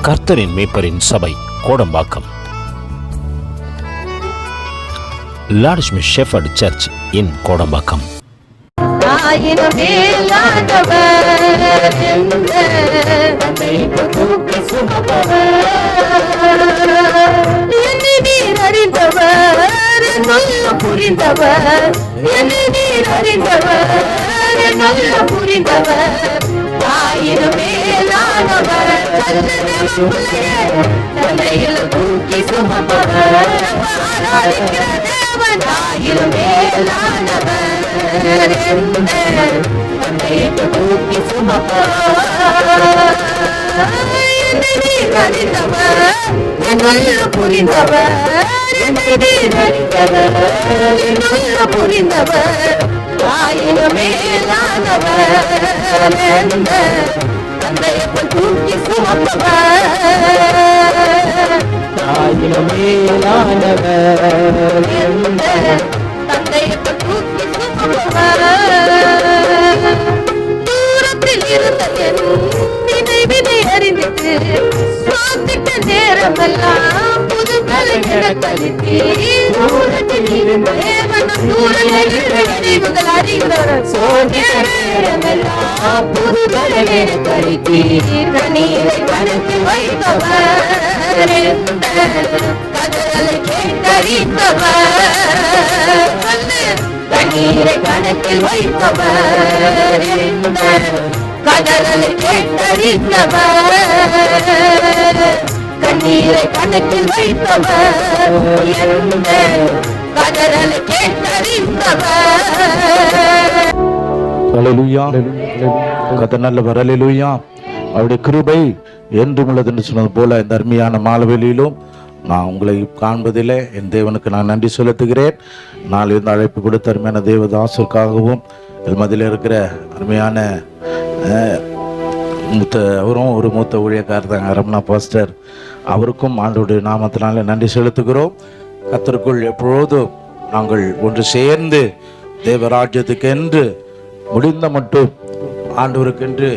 கர்த்தரின் மேய்ப்பரின் சபை Kodambakkam. Lord Smith Shepherd Church in Kodambakkam. புரிந்தவர் ஆயிரம் மேலானவர் தந்தையில் தூக்கி சுமப்பவர் ஆயிரம் மேலானவர் தந்தையில் தூக்கி சுமப்பவர் புரிந்தவர் புரிந்தவர் ஆயிரம் மேலானவர் தந்தையை தூக்கி சுமப்பவர் ஆயிரம் மேலானவர் தந்தையை தூக்கி சுமப்பவர் தூரத்தில் இருந்த நினைவினை அறிந்து சுவாசித்த நேரமெல்லாம் புதுகளை கண்ணீரை கணக்கில் வைத்தவர் கடலை கேட்டறிந்தவர் கண்ணீரை கணக்கில் வைத்தவர் கடலை கேட்டறிந்தவர். அல்லேலூயா. கர்த்தர் நல்லவர். அல்லேலூயா. அவருடைய கிருபை என்றும் உள்ளது என்று சொன்னது போல இந்த அருமையான மாலவெளியிலும் நான் உங்களை காண்பதிலே என் தேவனுக்கு நான் நன்றி செலுத்துகிறேன். நாள் இருந்த அழைப்பு கொடுத்த அருமையான தேவதாசருக்காகவும் மதியில் இருக்கிற அருமையான அவரும் ஒரு மூத்த ஊழியக்காரர் தாங்க, ரமணா பாஸ்டர். அவருக்கும் ஆண்டவருடைய நாமத்தினால நன்றி செலுத்துகிறோம். கர்த்தருக்குள் எப்பொழுதும் நாங்கள் ஒன்று சேர்ந்து தேவராஜ்யத்துக்கென்று முடிந்த மட்டும் ஆண்டவருக்கென்று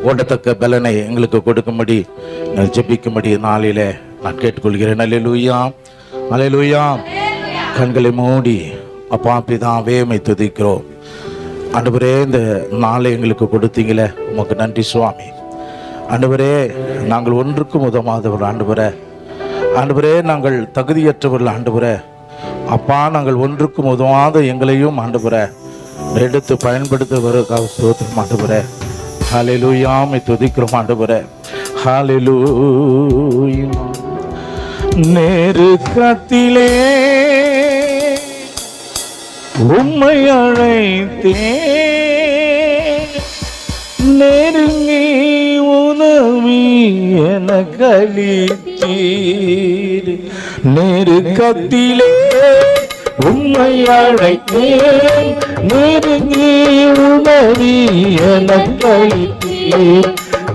ஓடத்தக்க பலனை எங்களுக்கு கொடுக்கும்படி ஜெபிக்கும்படி நாளிலே நான் கேட்டுக்கொள்கிறேன். அல்லேலூயா, அல்லேலூயா. கண்களை மூடி அப்பா பிதாவே உம்மை துதிக்கிறோம். ஆண்டவரே, இந்த நாளை எங்களுக்கு கொடுத்தீங்களே உமக்கு நன்றி சுவாமி. ஆண்டவரே, நாங்கள் ஒன்றுக்கும் உதவாதவர் ஆண்டவரே. ஆண்டவரே, நாங்கள் தகுதியற்றவர்கள் ஆண்டவரே. அப்பா, நாங்கள் ஒன்றுக்கும் உதவாத எங்களையும் ஆண்டவரே எடுத்து பயன்படுத்துவதற்காக ஸ்தோத்திரம் ஆண்டவரே. ஹல்லேலூயா, உம்மை துதிக்கிறோம் ஆண்டவரே. ஹல்லேலூயா. நெருக்கத்திலே உம்மை அழைத்தேன், நெருங்கி உதவி எனக்கு அளித்தீர். நெருக்கத்திலே உம்மை அழைத்தேன், நெருங்கி உதவி எனக்கு அளித்தீர்.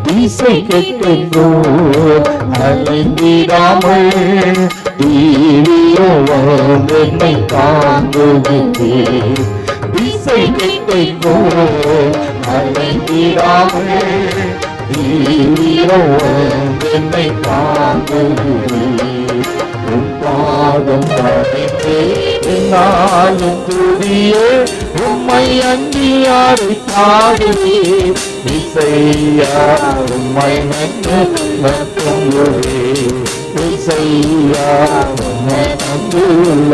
திசை கெட்டோ அலைந்திடாமல் என்னை தாங்குகிறேன். திசை கெட்டோ அலைந்திடாமல் என்னை தாங்குகிறேன். பாதம் நாளும் துதியே உம்மை அங்கி யாரை தாடுவீர். இசையா உம்மை நன்று நம்புவே, இசையா உம்மை நம்புள்ள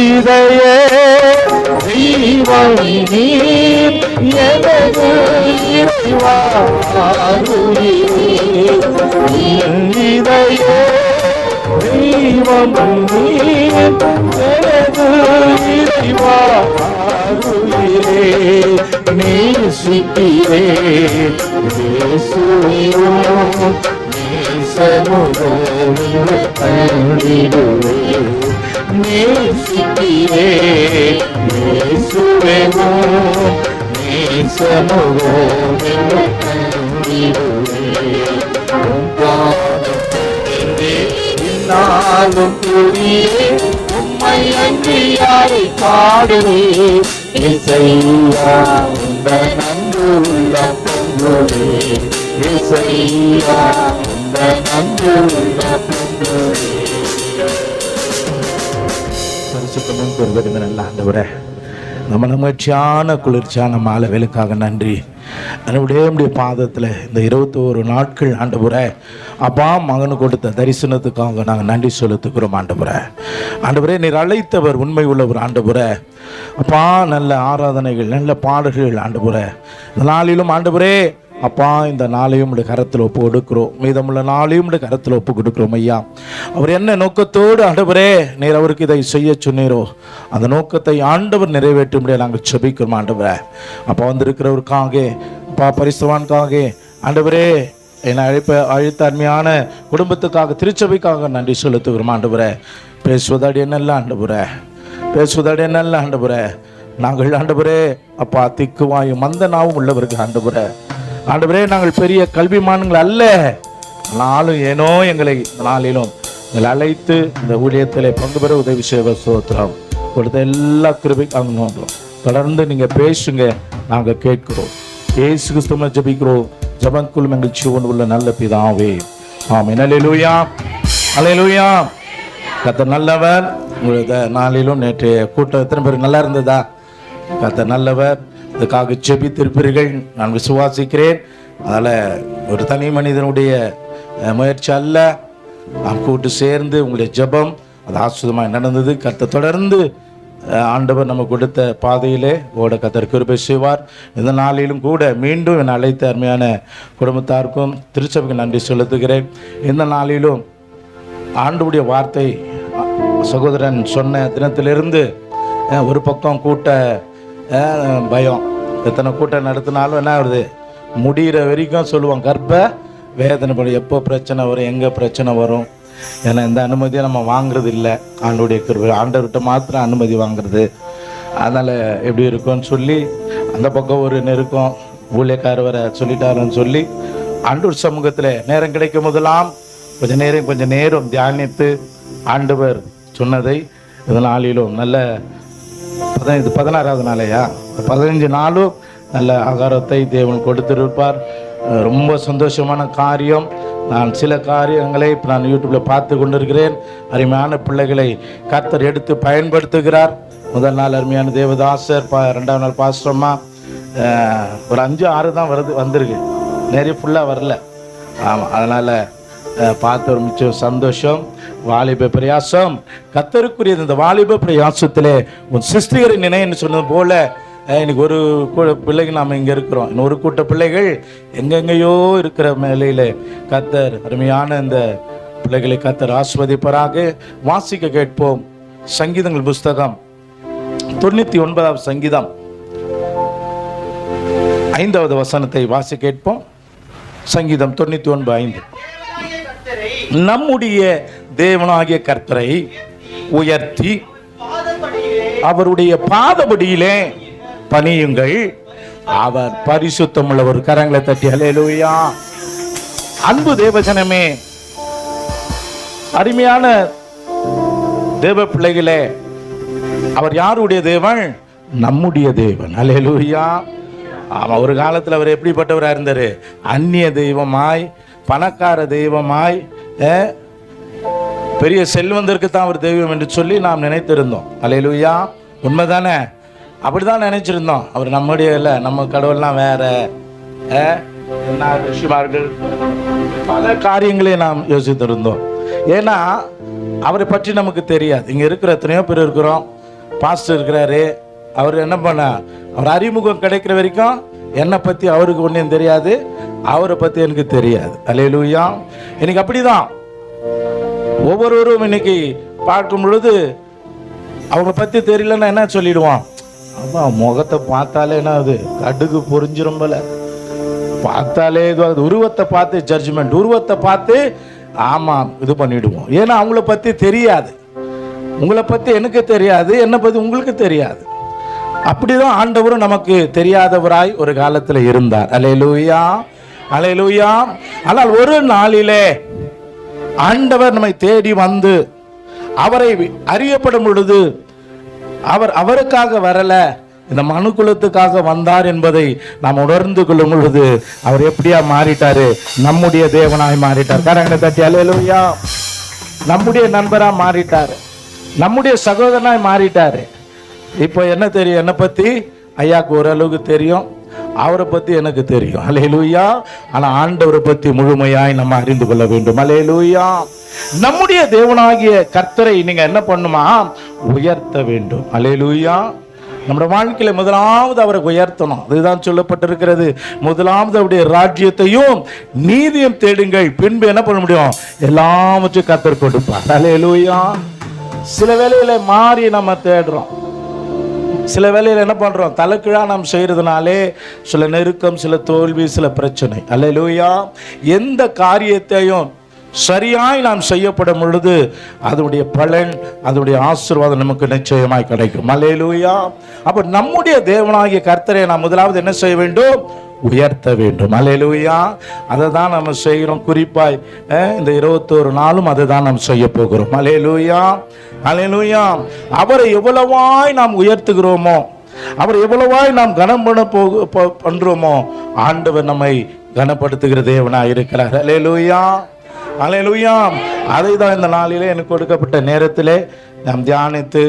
இதயே ஜீவனி நீர் எனது இறைவா இதயே ஜீவனி நீர் எனது இறைவா நேசிக்கிறே நேசிக்கிறே நாளும் புரியே உம்மை அன்றி யாரை பாடுவே. இசையா உந்த நன்றுள்ள பொங்கோ ஐயா இந்த நன்றியுள்ள பிள்ளையே. பரிசுத்தமும் பெறுவது நல்ல ஆண்டவரே, நம்ம மகிழ்ச்சியான குளிர்ச்சியான மாலை வேலைக்காக நன்றி. நம்முடைய பாதத்தில் இந்த 21 நாட்கள் ஆண்டவரே, அப்பா மகனு கொடுத்த தரிசனத்துக்காக நாங்கள் நன்றி செலுத்துக்கிறோம் ஆண்டவரே. ஆண்டவரே, நீர் அழைத்தவர் உண்மை உள்ளவர் ஆண்டவரே. அப்பா, நல்ல ஆராதனைகள், நல்ல பாடல்கள் ஆண்டவரே. இந்த நாளிலும் ஆண்டவரே அப்பா, இந்த நாளையும் உடைய கரத்தில் ஒப்பு கொடுக்கிறோம். மீதமுள்ள நாளையும் உடைய கரத்தில் ஒப்பு கொடுக்கிறோம் ஐயா. அவர் என்ன நோக்கத்தோடு ஆண்டவரே நீர் அவருக்கு இதை செய்ய சொன்னீரோ அந்த நோக்கத்தை ஆண்டவர் நிறைவேற்ற முடியாது நாங்கள் செபிக்கிறோம் ஆண்டவரே. அப்பா, வந்திருக்கிறவருக்காக, அப்பா பரிசுத்தவான்காக ஆண்டவரே, என்னை அழைத்த அருமையான குடும்பத்துக்காக, திருச்சபைக்காக நன்றி செலுத்துகிறோம் ஆண்டவரே. பேசுவதாடி என்னல்ல ஆண்டவரே, பேசுவதாடி என்னல்ல ஆண்டவரே. நாங்கள் ஆண்டவரே அப்பா திக்குவாயும் மந்த நாவும் உள்ளவர்கள் ஆண்டவரே. ஆண்டவரே, நாங்கள் பெரிய கல்விமான்கள் அல்ல, நாளும் ஏனோ எங்களை நாளிலும் எங்களை அழைத்து இந்த ஊழியத்தில் பங்கு பெற உதவி செய்வ ஸ்தோத்திரம். கொடுத்த எல்லா கிருபைக்காக தொடர்ந்து நீங்கள் பேசுங்க, நாங்கள் கேட்கிறோம். இயேசு கிறிஸ்துவை ஜெபிக்கிறோம். ஜெபக்குள் எங்கள் ஜீவன் உள்ள நல்ல பிதாவே, ஆமென். அல்லேலூயா, அல்லேலூயா. கர்த்தர் நல்லவர். உங்களுக்கு நாளிலும் நேற்றைய கூட்டம் எத்தனை பேர் நல்லா இருந்ததா? கர்த்தர் நல்லவர். இதுக்காக ஜெபித்திருப்பீர்கள் நான் விசுவாசிக்கிறேன். அதில் ஒரு தனி மனிதனுடைய முயற்சி அல்ல, நாம் கூட்டு சேர்ந்து உங்களுடைய ஜெபம் அது ஆசுதமாக நடந்தது. கர்த்தர் தொடர்ந்து ஆண்டவர் நம்ம கொடுத்த பாதையிலே ஓட கர்த்தர் கிருபை செய்வார். இந்த நாளிலும் கூட மீண்டும் என்னை அழைத்த அருமையான குடும்பத்தாருக்கும் திருச்சபைக்கு நன்றி செலுத்துகிறேன். இந்த நாளிலும் ஆண்டவருடைய வார்த்தை சகோதரன் சொன்ன தினத்திலிருந்து ஒரு பக்கம் கூட்ட பயம், எத்தனை கூட்டம் நடத்தினாலும் என்ன வருது, முடிகிற வரைக்கும் சொல்லுவோம் கர்ப்ப வேதனை படும், எப்போ பிரச்சனை வரும், எங்கே பிரச்சனை வரும். ஏன்னா இந்த அனுமதியை நம்ம வாங்குறது இல்லை. ஆண்டோடைய கிருபை, ஆண்டவர்கிட்ட மாத்திரம் அனுமதி வாங்குறது. அதனால் எப்படி இருக்கும்னு சொல்லி அந்த பக்கம் ஒரு நெருக்கம், ஊழியக்காரர் வர சொல்லிட்டாருன்னு சொல்லி ஆண்டவர் சமூகத்தில் நேரம் கிடைக்கும் போதெல்லாம் கொஞ்சம் நேரம் தியானித்து ஆண்டவர் சொன்னதை இந்த நாளிலும் நல்ல 16வது நாளையா 15 நாளும் நல்ல ஆகாரத்தை தேவன் கொடுத்திருப்பார். ரொம்ப சந்தோஷமான காரியம். நான் சில காரியங்களை இப்போ நான் யூடியூப்பில் பார்த்து கொண்டிருக்கிறேன். அருமையான பிள்ளைகளை கர்த்தர் எடுத்து பயன்படுத்துகிறார். முதல் நாள் அருமையான தேவதாசர், 2வது நாள் பாஸ்டர்மா, ஒரு 5-6 தான் வந்திருக்கு, நிறைய ஃபுல்லாக வரல. ஆமாம், அதனால் பார்த்து ஒரு மிச்சம் சந்தோஷம். வாலிப பிரயாசம் கர்த்தருக்குரியது. இந்த வாலிப பிரயாசத்திலே உன் சிஸ்டரை நினைன்னு சொன்னது போல இன்னைக்கு ஒரு பிள்ளைகள் நாம் இங்கே இருக்கிறோம். இன்னொரு கூட்ட பிள்ளைகள் எங்கெங்கேயோ இருக்கிற மேலையில் கர்த்தர் அருமையான இந்த பிள்ளைகளை கர்த்தர் ஆஸ்வதிப்பராக. வாசிக்க கேட்போம். சங்கீதங்கள் புஸ்தகம் 99வது சங்கீதம் 5வது வசனத்தை வாசிக்க கேட்போம். சங்கீதம் 99:5. நம்முடைய தேவனாகிய கர்த்தரை உயர்த்தி அவருடைய பாதபடியிலே பணியுங்கள், அவர் பரிசுத்தமுள்ளவர். கரங்களை தட்டி அல்லேலூயா. அன்பு தேவஜனமே, அருமையான தேவ பிள்ளைகளே, அவர் யாருடைய தேவன்? நம்முடைய தேவன். அல்லேலூயா. ஆமாம், ஒரு காலத்தில் அவர் எப்படிப்பட்டவராக இருந்தார்? அந்நிய தெய்வமாய், பணக்கார தெய்வமாய், பெரிய செல்வந்தருக்கு தான் அவர் தெய்வம் என்று சொல்லி நாம் நினைத்திருந்தோம். அல்லேலூயா. உண்மைதானே? அப்படி தான் நினைச்சிருந்தோம். அவர் நம்முடைய இல்லை, நம்ம கடவுள்லாம் வேற, ரிஷிமார்கள், பல காரியங்களை நாம் யோசித்திருந்தோம். ஏன்னா அவரை பற்றி நமக்கு தெரியாது. இங்கே இருக்கிற எத்தனையோ பேர் இருக்கிறோம். பாஸ்டர் இருக்கிறாரு, அவர் என்ன பண்ண, அவர் அறிமுகம் கிடைக்கிற வரைக்கும் என்னை பற்றி அவருக்கு ஒன்றும் தெரியாது, அவரை பற்றி எனக்கு தெரியாது. அல்லேலூயா. இன்னைக்கு அப்படிதான் ஒவ்வொருவரும் இன்னைக்கு பார்க்கும் பொழுது அவங்களை பற்றி தெரியலன்னா என்ன சொல்லிடுவான்? ஆமாம், முகத்தை பார்த்தாலே என்ன அது கடுகு பொறிஞ்சிரும் போல, பார்த்தாலே இது உருவத்தை பார்த்து ஜட்ஜ்மெண்ட், உருவத்தை பார்த்து ஆமாம் இது பண்ணிவிடுவோம். ஏன்னா அவங்கள பற்றி தெரியாது. உங்களை பற்றி எனக்கு தெரியாது, என்னை பற்றி உங்களுக்கு தெரியாது. அப்படிதான் ஆண்டவரும் நமக்கு தெரியாதவராய் ஒரு காலத்தில் இருந்தார். அல்லேலூயா, அல்லேலூயா. ஆனால் ஒரு நாளிலே ஆண்டவர் நம்மை தேடி வந்து அவரை அறியப்படும் பொழுது அவர் அவருக்காக வரல, இந்த மனுக்குலத்துக்காக வந்தார் என்பதை நாம் உணர்ந்து கொள்ளும் பொழுது அவர் எப்படியா மாறிட்டாரு? நம்முடைய தேவனாய் மாறிட்டார். கரங்களை தட்டி அல்லேலூயா. நம்முடைய நண்பரா மாறிட்டாரு, நம்முடைய சகோதரனாய் மாறிட்டாரு. இப்போ என்ன தெரியும்? என்னை பத்தி ஐயாக்கு ஓரளவுக்கு தெரியும், அவரை பத்தி எனக்கு தெரியும். அல்லேலூயா. ஆனா ஆண்டவரை பத்தி முழுமையாய் நம்ம அறிந்து கொள்ள வேண்டும். அல்லேலூயா. நம்முடைய தேவனாகிய கர்த்தரை நீங்க என்ன பண்ணுமா? உயர்த்த வேண்டும். அல்லேலூயா. நம்முடைய வாழ்க்கையில முதலாவது அவரை உயர்த்தணும். அதுதான் சொல்லப்பட்டிருக்கிறது. முதலாவது அவருடைய ராஜ்யத்தையும் நீதியும் தேடுங்கள், பின்பு என்ன பண்ண முடியும்? எல்லாவற்றையும் கர்த்தர் கொடுப்பார். அல்லேலூயா. சில வேளையில மாறி நம்ம தேடுறோம், சில வேளையில் என்ன பண்றோம்? தலைக்கீழா நாம் செய்யறதுனாலே சில நெருக்கம், சில தோல்வி, சில பிரச்சனை. அல்லேலூயா. எந்த காரியத்தையும் சரியாய் நாம் செய்யப்படும் பொழுது அதனுடைய பலன், அதனுடைய ஆசீர்வாதம் நமக்கு நிச்சயமாய் கிடைக்கும். அல்லேலூயா. அப்ப நம்முடைய தேவனாகிய கர்த்தரை நாம் முதலாவது என்ன செய்ய வேண்டும்? உயர்த்த வேண்டும். அல்லேலூயா. அதை தான் நம்ம செய்கிறோம். குறிப்பாய் இந்த 21 நாளும் அதை தான் நாம் செய்ய போகிறோம். அல்லேலூயா. அல்லேலூயா. அவரை எவ்வளவாய் நாம் உயர்த்துகிறோமோ, அவரை எவ்வளவாய் நாம் கனம் பண்ண பண்றோமோ, ஆண்டவர் நம்மை கனப்படுத்துகிற தேவனாய் இருக்கிறார். அல்லேலூயா. அல்லேலூயா. அதை தான் இந்த நாளிலே எனக்கு கொடுக்கப்பட்ட நேரத்திலே நாம் தியானித்து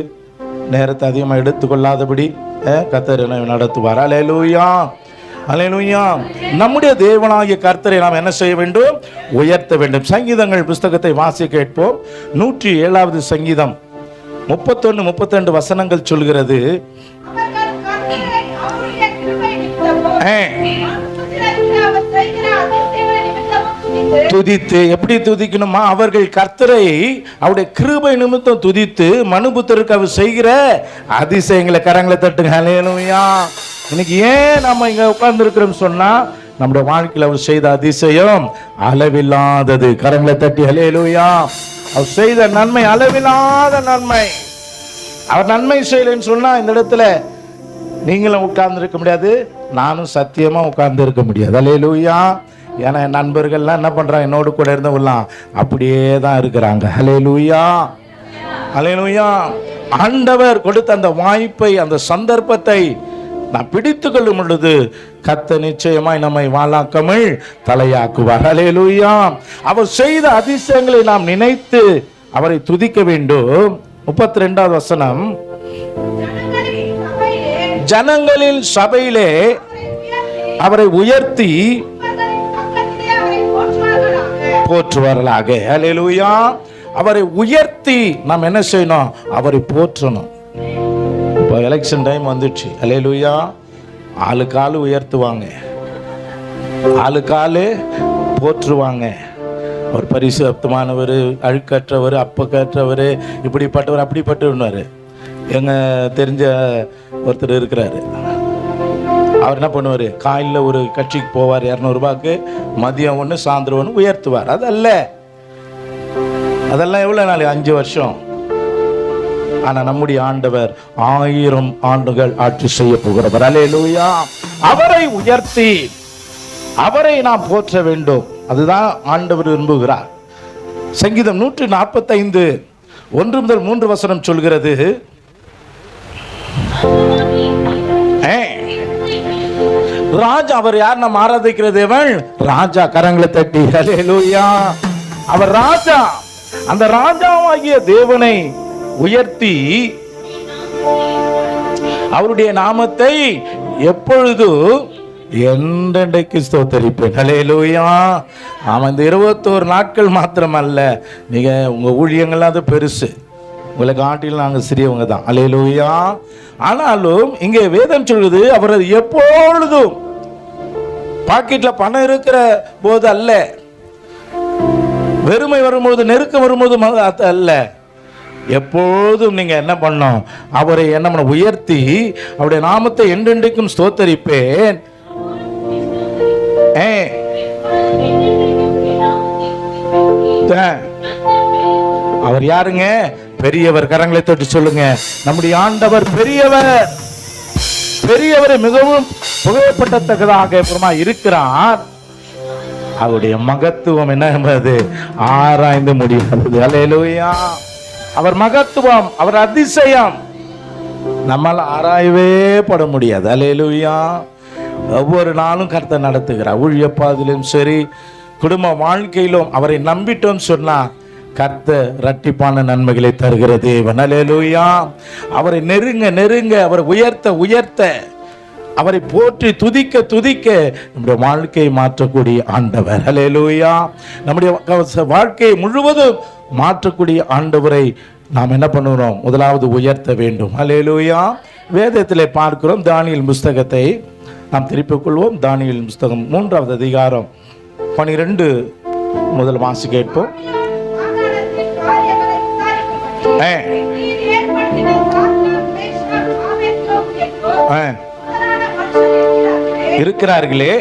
நேரத்தை அதிகமாக எடுத்துக்கொள்ளாதபடி கர்த்தர் என்னை நடத்துவார். அல்லேலூயா. அல்லேலூயா. நம்முடைய தேவனாகிய கர்த்தரை நாம் என்ன செய்ய வேண்டும்? உயர்த்த வேண்டும். சங்கீதங்கள் புஸ்தகத்தை வாசி கேட்போம். 107வது சங்கீதம் 31, 32 வசனங்கள் சொல்கிறது. துதித்து, எப்படி துதிக்கணுமா? அவர்கள் கர்த்தரை அவருடைய கிருபை நிமித்தம் துதித்து மனுபுத்தருக்கு அவர் செய்கிற அதிசயங்களை கரங்களை தட்டுங்க. அல்லேலூயா. இன்னைக்கு ஏன் நம்ம இங்க உட்கார்ந்து இருக்கிறோம் சொன்னா, நம்முடைய வாழ்க்கையில் அவர் செய்த அதிசயம் அளவில்லாதது. கரங்களை தட்டி அல்லேலூயா. அவர் செய்த நன்மை அளவில்லாத நன்மை. அவர் நன்மை செய்யலைன்னு சொன்னா இந்த இடத்துல நீங்களும் உட்கார்ந்து இருக்க முடியாது, நானும் சத்தியமா உட்கார்ந்து இருக்க முடியாது. அல்லேலூயா. ஏன்னா என் நண்பர்கள்லாம் என்ன பண்றாங்க? என்னோடு கூட இருந்தவங்களாம் அப்படியே தான் இருக்கிறாங்க. அல்லேலூயா. அல்லேலூயா. ஆண்டவர் கொடுத்த அந்த வாய்ப்பை, அந்த சந்தர்ப்பத்தை நாம் பிடித்து கொள்ளும் பொழுது கர்த்தர் நிச்சயமாய் நம்மை வாழாக்காமல் தலையாக்குவார். அல்லேலூயா. அவர் செய்த அதிசயங்களை நாம் நினைத்து அவரை துதிக்க வேண்டும். 32வது வசனம். ஜனங்களின் சபையிலே அவரை உயர்த்தி போற்றுவார்களாக. அல்லேலூயா. அவரை உயர்த்தி நாம் என்ன செய்யணும்? அவரை போற்றணும். இப்போ எலெக்ஷன் டைம் வந்துடுச்சு. அல்லேலூயா. ஆளுக்காலு உயர்த்துவாங்க, ஆளுக்காலு போற்றுவாங்க. ஒரு பரிசுத்தமானவர், அழுக்கற்றவர், அப்பக்கற்றவர், இப்படிப்பட்டவர், அப்படிப்பட்டவர். எங்க தெரிஞ்ச ஒருத்தர் இருக்கிறாரு. அவர் என்ன பண்ணுவார்? காலையில் ஒரு கட்சிக்கு போவார் 200 ரூபாய்க்கு, மதியம் ஒன்று சாயந்தரம் ஒன்று உயர்த்துவார். அதெல்லாம் எவ்வளோ நாள்? 5 வருஷம். ஆனால் நம்முடைய ஆண்டவர் 1000 ஆண்டுகள் ஆட்சி செய்ய போகிறவர். அல்லேலூயா. அவரை உயர்த்தி அவரை நாம் போற்ற வேண்டும். அதுதான் ஆண்டவர் விரும்புகிறார். சங்கீதம் 145 1 முதல் 3 வசனம் சொல்கிறது. ராஜா, அவர் யார்? நாம் ஆராதிக்கிற தேவன் ராஜா. கரங்களை தட்டி அல்லேலூயா. அவர் ராஜா. அந்த ராஜாவாகிய தேவனை உயர்த்தி அவருடைய நாமத்தை எப்பொழுது என்றென்றைக்கு ஸ்தோத்தரிப்பேன். அல்லேலூயா. ஆமாம். இந்த 21 நாட்கள் மாத்திரமல்ல, நீங்க உங்க ஊழியங்கள்லாம் அது பெருசு, உங்களை காட்டிலும் நாங்கள் சிறியவங்க தான். அல்லேலூயா. ஆனாலும் இங்கே வேதம் சொல்லுது, அவர் எப்பொழுதும் பாக்கெட்ல பணம் இருக்கிற போது அல்ல, வெறுமை வரும்போது, நெருக்கம் வரும்போது அல்ல, எப்போதும் நீங்க என்ன பண்ணோம்? அவரை என்ன பண்ண? உயர்த்தி அவருடைய நாமத்தை என்றென்றைக்கும் ஸ்தோத்தரிப்பேன். அவர் யாருங்க? பெரியவர். கரங்களை தொட்டு சொல்லுங்க. நம்முடைய ஆண்டவர் பெரியவர். பெரியவர், மிகவும் புகழப்பட்டத்தக்கதாக இருக்கிறார். அவருடைய மகத்துவம் என்ன என்பது ஆராய்ந்து முடியாது. அல்லேலூயா. அவர் மகத்துவம், அவர் அதிசயம். நம்மால் ஆராயவே பட முடியாது. அல்லேலூயா. ஒவ்வொரு நாளும் கர்த்தர் நடத்துகிறார். ஊழிய பாதையிலும் சரி, குடும்ப வாழ்க்கையிலும் அவரை நம்பிட்டோம் சொன்னா கர்த்தர் இரட்டிப்பான நன்மைகளை தருகிற தேவன். அல்லேலூயா. அவரை நெருங்க நெருங்க, அவரை உயர்த்த உயர்த்த, அவரை போற்றி துதிக்க துதிக்க நம்முடைய வாழ்க்கையை மாற்றக்கூடிய ஆண்டவர். அல்லேலூயா. நம்முடைய வாழ்க்கையை முழுவதும் மாற்றக்கூடிய ஆண்டவரை நாம் என்ன பண்ணுகிறோம்? முதலாவது உயர்த்த வேண்டும். அல்லேலூயா. வேதத்திலே பார்க்கிறோம். தானியேல் புஸ்தகத்தை நாம் திருப்பிக் கொள்வோம். தானியேல் புஸ்தகம் 3வது அதிகாரம் 12 முதல் வாசி கேட்போம். இருக்கிறார்களே,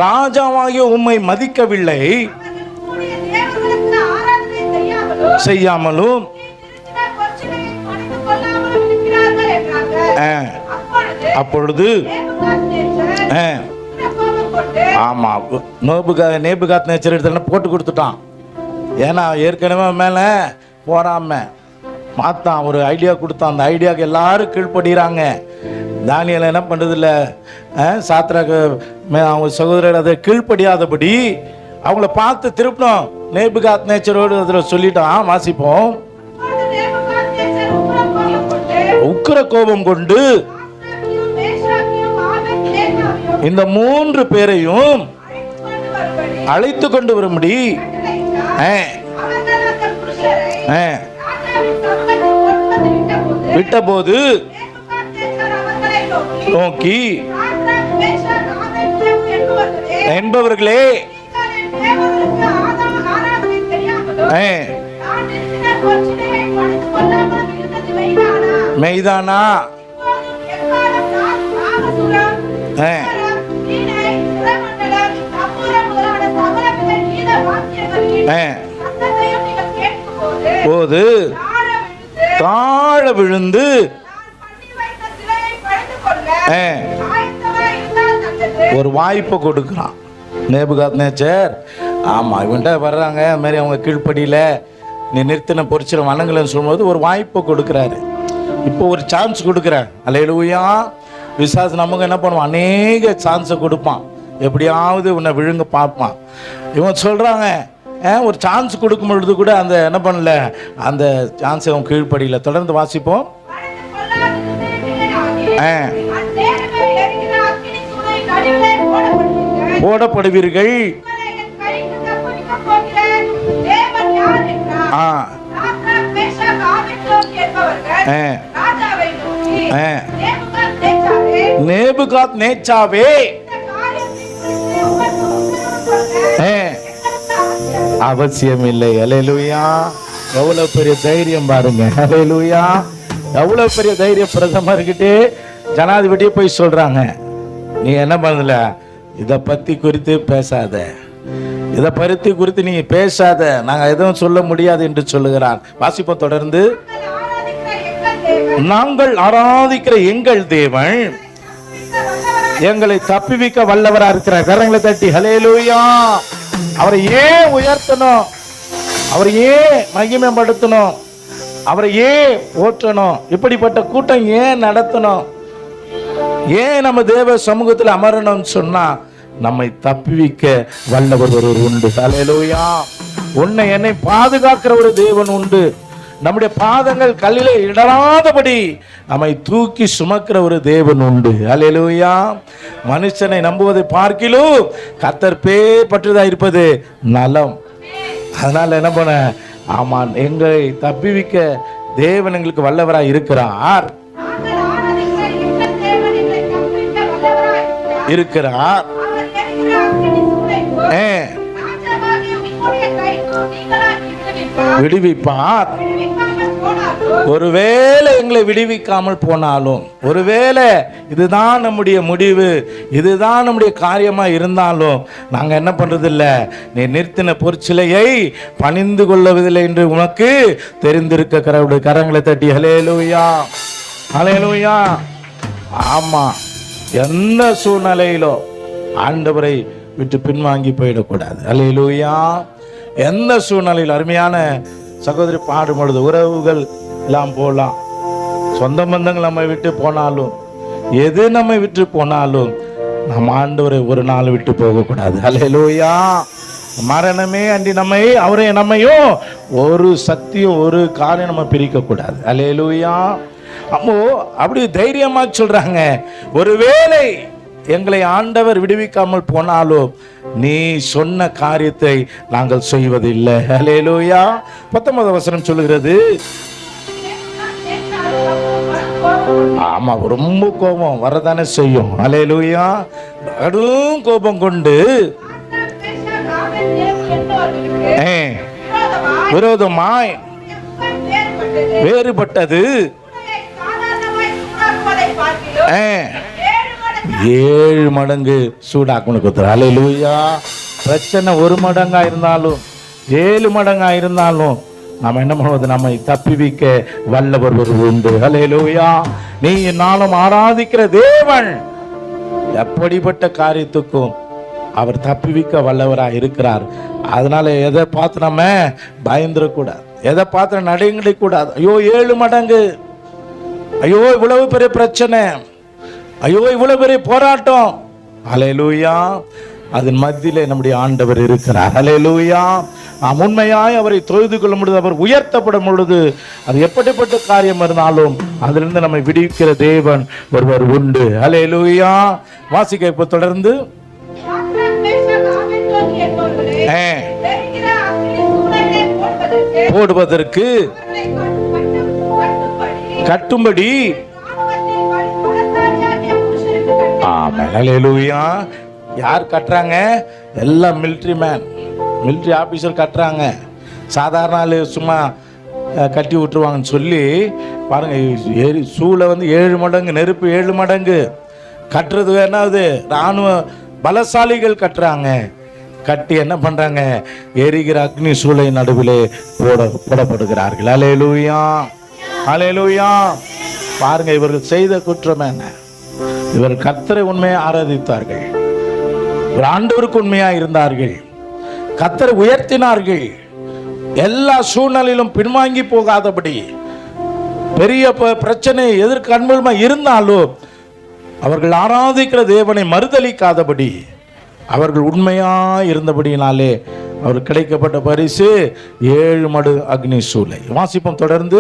ராஜாவாகிய உம்மை மதிக்கவில்லை, செய்யாமலும் அப்பொழுது ஆமா நேபுகாத் நேச்சர் எடுத்து போட்டு கொடுத்துட்டான். ஏன்னா ஏற்கனவே மேல போறாம மாத்தான் ஒரு ஐடியா கொடுத்தான். அந்த ஐடியாவுக்கு எல்லாரும் கீழ்ப்படுகிறாங்க. தானியேல் என்ன பண்றதில்ல, சாத்ராக்கு அவங்க சகோதரர் அதை கீழ்ப்படியாதபடி அவங்கள பார்த்து திருப்பணும். நேபுகாத் நேச்சரோடு அதில் சொல்லிட்டான். வாசிப்போம். உக்கிர கோபம் கொண்டு இந்த 3 பேரையும் அழைத்து கொண்டு வரும்படி விட்டபோது நோக்கி, என்பவர்களே, மெய்தானா? போது தாழ விழுந்து ஒரு வாய்ப்பை கொடுக்குறான் நேபுகாத் நேச்சர். ஆமா, இவன்ட்ட வர்றாங்க, அது மாதிரி அவங்க கீழ்ப்படியில நீ நிறுத்தின பொறிச்சிட வணங்கலன்னு சொல்லும்போது ஒரு வாய்ப்பை கொடுக்குறாரு. இப்போ ஒரு சான்ஸ் கொடுக்குறேன். அல்லேலூயா. விசுவாசி நமக்கு என்ன பண்ணுவான்? அநேக சான்ஸை கொடுப்பான். எப்படியாவது உன்னை விழுங்க பார்ப்பான். இவன் சொல்றாங்க, ஒரு சான்ஸ் கொடுக்கும் பொழுது கூட அந்த என்ன பண்ணல, அந்த சான்ஸை அவன் கீழ்ப்படியில. தொடர்ந்து வாசிப்போம். போடப்படுவீர்கள். நேபுகாத் நேச்சாவே, அவசியம் இல்லை. அல்லேலூயா. எவ்வளவு பெரிய தைரியம் பாருங்க. அல்லேலூயா. எவ்வளவு பெரிய தைரியம். பிரதமர்கிட்டே ஜனாதிபதியே போய் சொல்றாங்க, நீ என்ன பண்ணல, இதை பத்தி குறித்து பேசாத, இதை பருத்தி குறித்து நீ பேசாத, நாங்க எதுவும் சொல்ல முடியாது என்று சொல்லுகிறார். வாசிப்போம் தொடர்ந்து. நாங்கள் ஆராதிக்கிற எங்கள் தேவன் எங்களை தப்பிவிக்க வல்லவரா இருக்கிறார். கரங்களை தட்டி ஹல்லேலூயா. அவரை ஏன் உயர்த்தணும்? அவரை ஏன் மகிமைப்படுத்தணும்? அவரை ஏன் ஓற்றணும்? இப்படிப்பட்ட கூட்டம் ஏன் நடத்தணும்? ஏன் நம்ம தேவ சமூகத்தில் அமரணும்னு சொன்னா, நம்மை தப்பிவிக்க வல்லவர் ஒருவர் உண்டு. ஹல்லேலூயா. உன்னை என்னை பாதுகாக்கிற ஒரு தேவன் உண்டு. நம்முடைய பாதங்கள் கல்லிலே இடராதபடி நம்மை தூக்கி சுமக்கிற ஒரு தேவன் உண்டு. அல்லேலூயா. மனுஷனை நம்புவதை பார்க்கிலும் கர்த்தர் பேர் பற்றுதா இருப்பது நலம். அதனால என்ன பண்ண, ஆமா, எங்களை தப்பிவிக்க தேவன் எங்களுக்கு வல்லவராய் இருக்கிறார் இருக்கிறார். விடுவிப்பார். ஒருவேளை எங்களை விடுவிக்காமல் போனாலும், ஒருவேளை இதுதான் நம்முடைய முடிவு, இதுதான் நம்முடைய காரியமா இருந்தாலும், நாங்க என்ன பண்றது இல்ல, நீ நிறுத்தின பொற்சிலையை பணிந்து கொள்ளவில்லை என்று உனக்கு தெரிந்திருக்க கடவுளுடைய கரங்களை தட்டி ஹல்லேலூயா. ஹல்லேலூயா. ஆமா, எந்த சூழ்நிலையிலோ ஆண்டவரை விட்டு பின்வாங்கி போயிடக்கூடாது. ஹல்லேலூயா. எந்த சூழ்நிலையில் அருமையான சகோதரி பாடும் பொழுது, உறவுகள் எல்லாம் போகலாம். சொந்த பந்தங்கள் நம்மை விட்டு போனாலும், எது நம்மை விட்டு போனாலும், நம்ம ஆண்டவரை ஒரு நாள் விட்டு போகக்கூடாது. ஹல்லேலூயா. மரணமே அன்றி நம்மையும் ஒரு சக்தியும் ஒரு காரியம் நம்ம பிரிக்க கூடாது. ஹல்லேலூயா. அப்போ அப்படி தைரியமா சொல்றாங்க, ஒருவேளை எங்களை ஆண்டவர் விடுவிக்காமல் போனாலும் நீ சொன்ன காரியத்தை நாங்கள் செய்வதில்லை. ஹல்லேலூயா. 19 வசனம் சொல்லுகிறது, ஆமா, ரொம்ப கோபம் வரதானே செய்யும். ஹல்லேலூயா. கடும் கோபம் கொண்டு விரோதமாய் வேறுபட்டது 7 மடங்கு சூடாக்கணும். ஹல்லேலூயா. பிரச்சனை 1 மடங்கா இருந்தாலும் 7 மடங்கா இருந்தாலும் நம்ம என்ன பண்ணுவது, நம்மை தப்பிவிக்க வல்லவர் ஒரு உண்டு. ஹல்லேலூயா. நீ நாளும் ஆராதிக்கிற தேவன் எப்படிப்பட்ட காரியத்துக்கும் அவர் தப்பிவிக்க வல்லவராக இருக்கிறார். அதனால எதை பார்த்து நம்ம பயந்துடக்கூடாது, எதை பார்த்து நடுங்கிடக்கூடாது. ஐயோ 7 மடங்கு, ஐயோ இவ்வளவு பெரிய பிரச்சனை, ஐயோ இவ்வளவு பெரிய போராட்டம். ஹல்லேலூயா. அதன் மத்தியிலே நம்முடைய ஆண்டவர் இருக்கிறார். ஹல்லேலூயா. நாம் உண்மையாய் அவரை தொழுது கொள்ளும் பொழுது, அவர் உயர்த்தப்படும் பொழுது, அது எப்படிப்பட்ட காரியம் இருந்தாலும் அதிலிருந்து நம்மை விடுவிக்கிற தேவன் ஒருவர் உண்டு. ஹல்லேலூயா. வாசிக்க இப்ப தொடர்ந்து போடுவதற்கு கட்டும்படி. ஹல்லேலூயா. யார் கட்டுறாங்க? எல்லாம் மிலிட்ரி ஆபீசர் கட்டுறாங்க. சாதாரண ஆளு சும்மா கட்டி விட்டுருவாங்கன்னு சொல்லி பாருங்க, சூளை 7 மடங்கு, நெருப்பு 7 மடங்கு கட்டுறது. வேணாது இராணுவ பலசாலிகள் கட்டுறாங்க. கட்டி என்ன பண்றாங்க, எரிகிற அக்னி சூளை நடுவிலே போடப்படுகிறார்கள். ஹல்லேலூயா. ஹல்லேலூயா. பாருங்க, இவர்கள் செய்த குற்றம் என்ன? இவர் கர்த்தரை உண்மையை ஆராதித்தார்கள், ஆண்டவருக்கு உண்மையா இருந்தார்கள், கர்த்தரை உயர்த்தினார்கள். எல்லா சூழ்நிலையிலும் பின்வாங்கி போகாதபடி, பெரிய பிரச்சனை எதிர்க்கு அன்புமா இருந்தாலும் அவர்கள் ஆராதிக்கிற தேவனை மறுதலிக்காதபடி அவர்கள் உண்மையா இருந்தபடியினாலே அவர் கிடைக்கப்பட்ட பரிசு 7 மடு அக்னி சூளை. வாசிப்போம் தொடர்ந்து.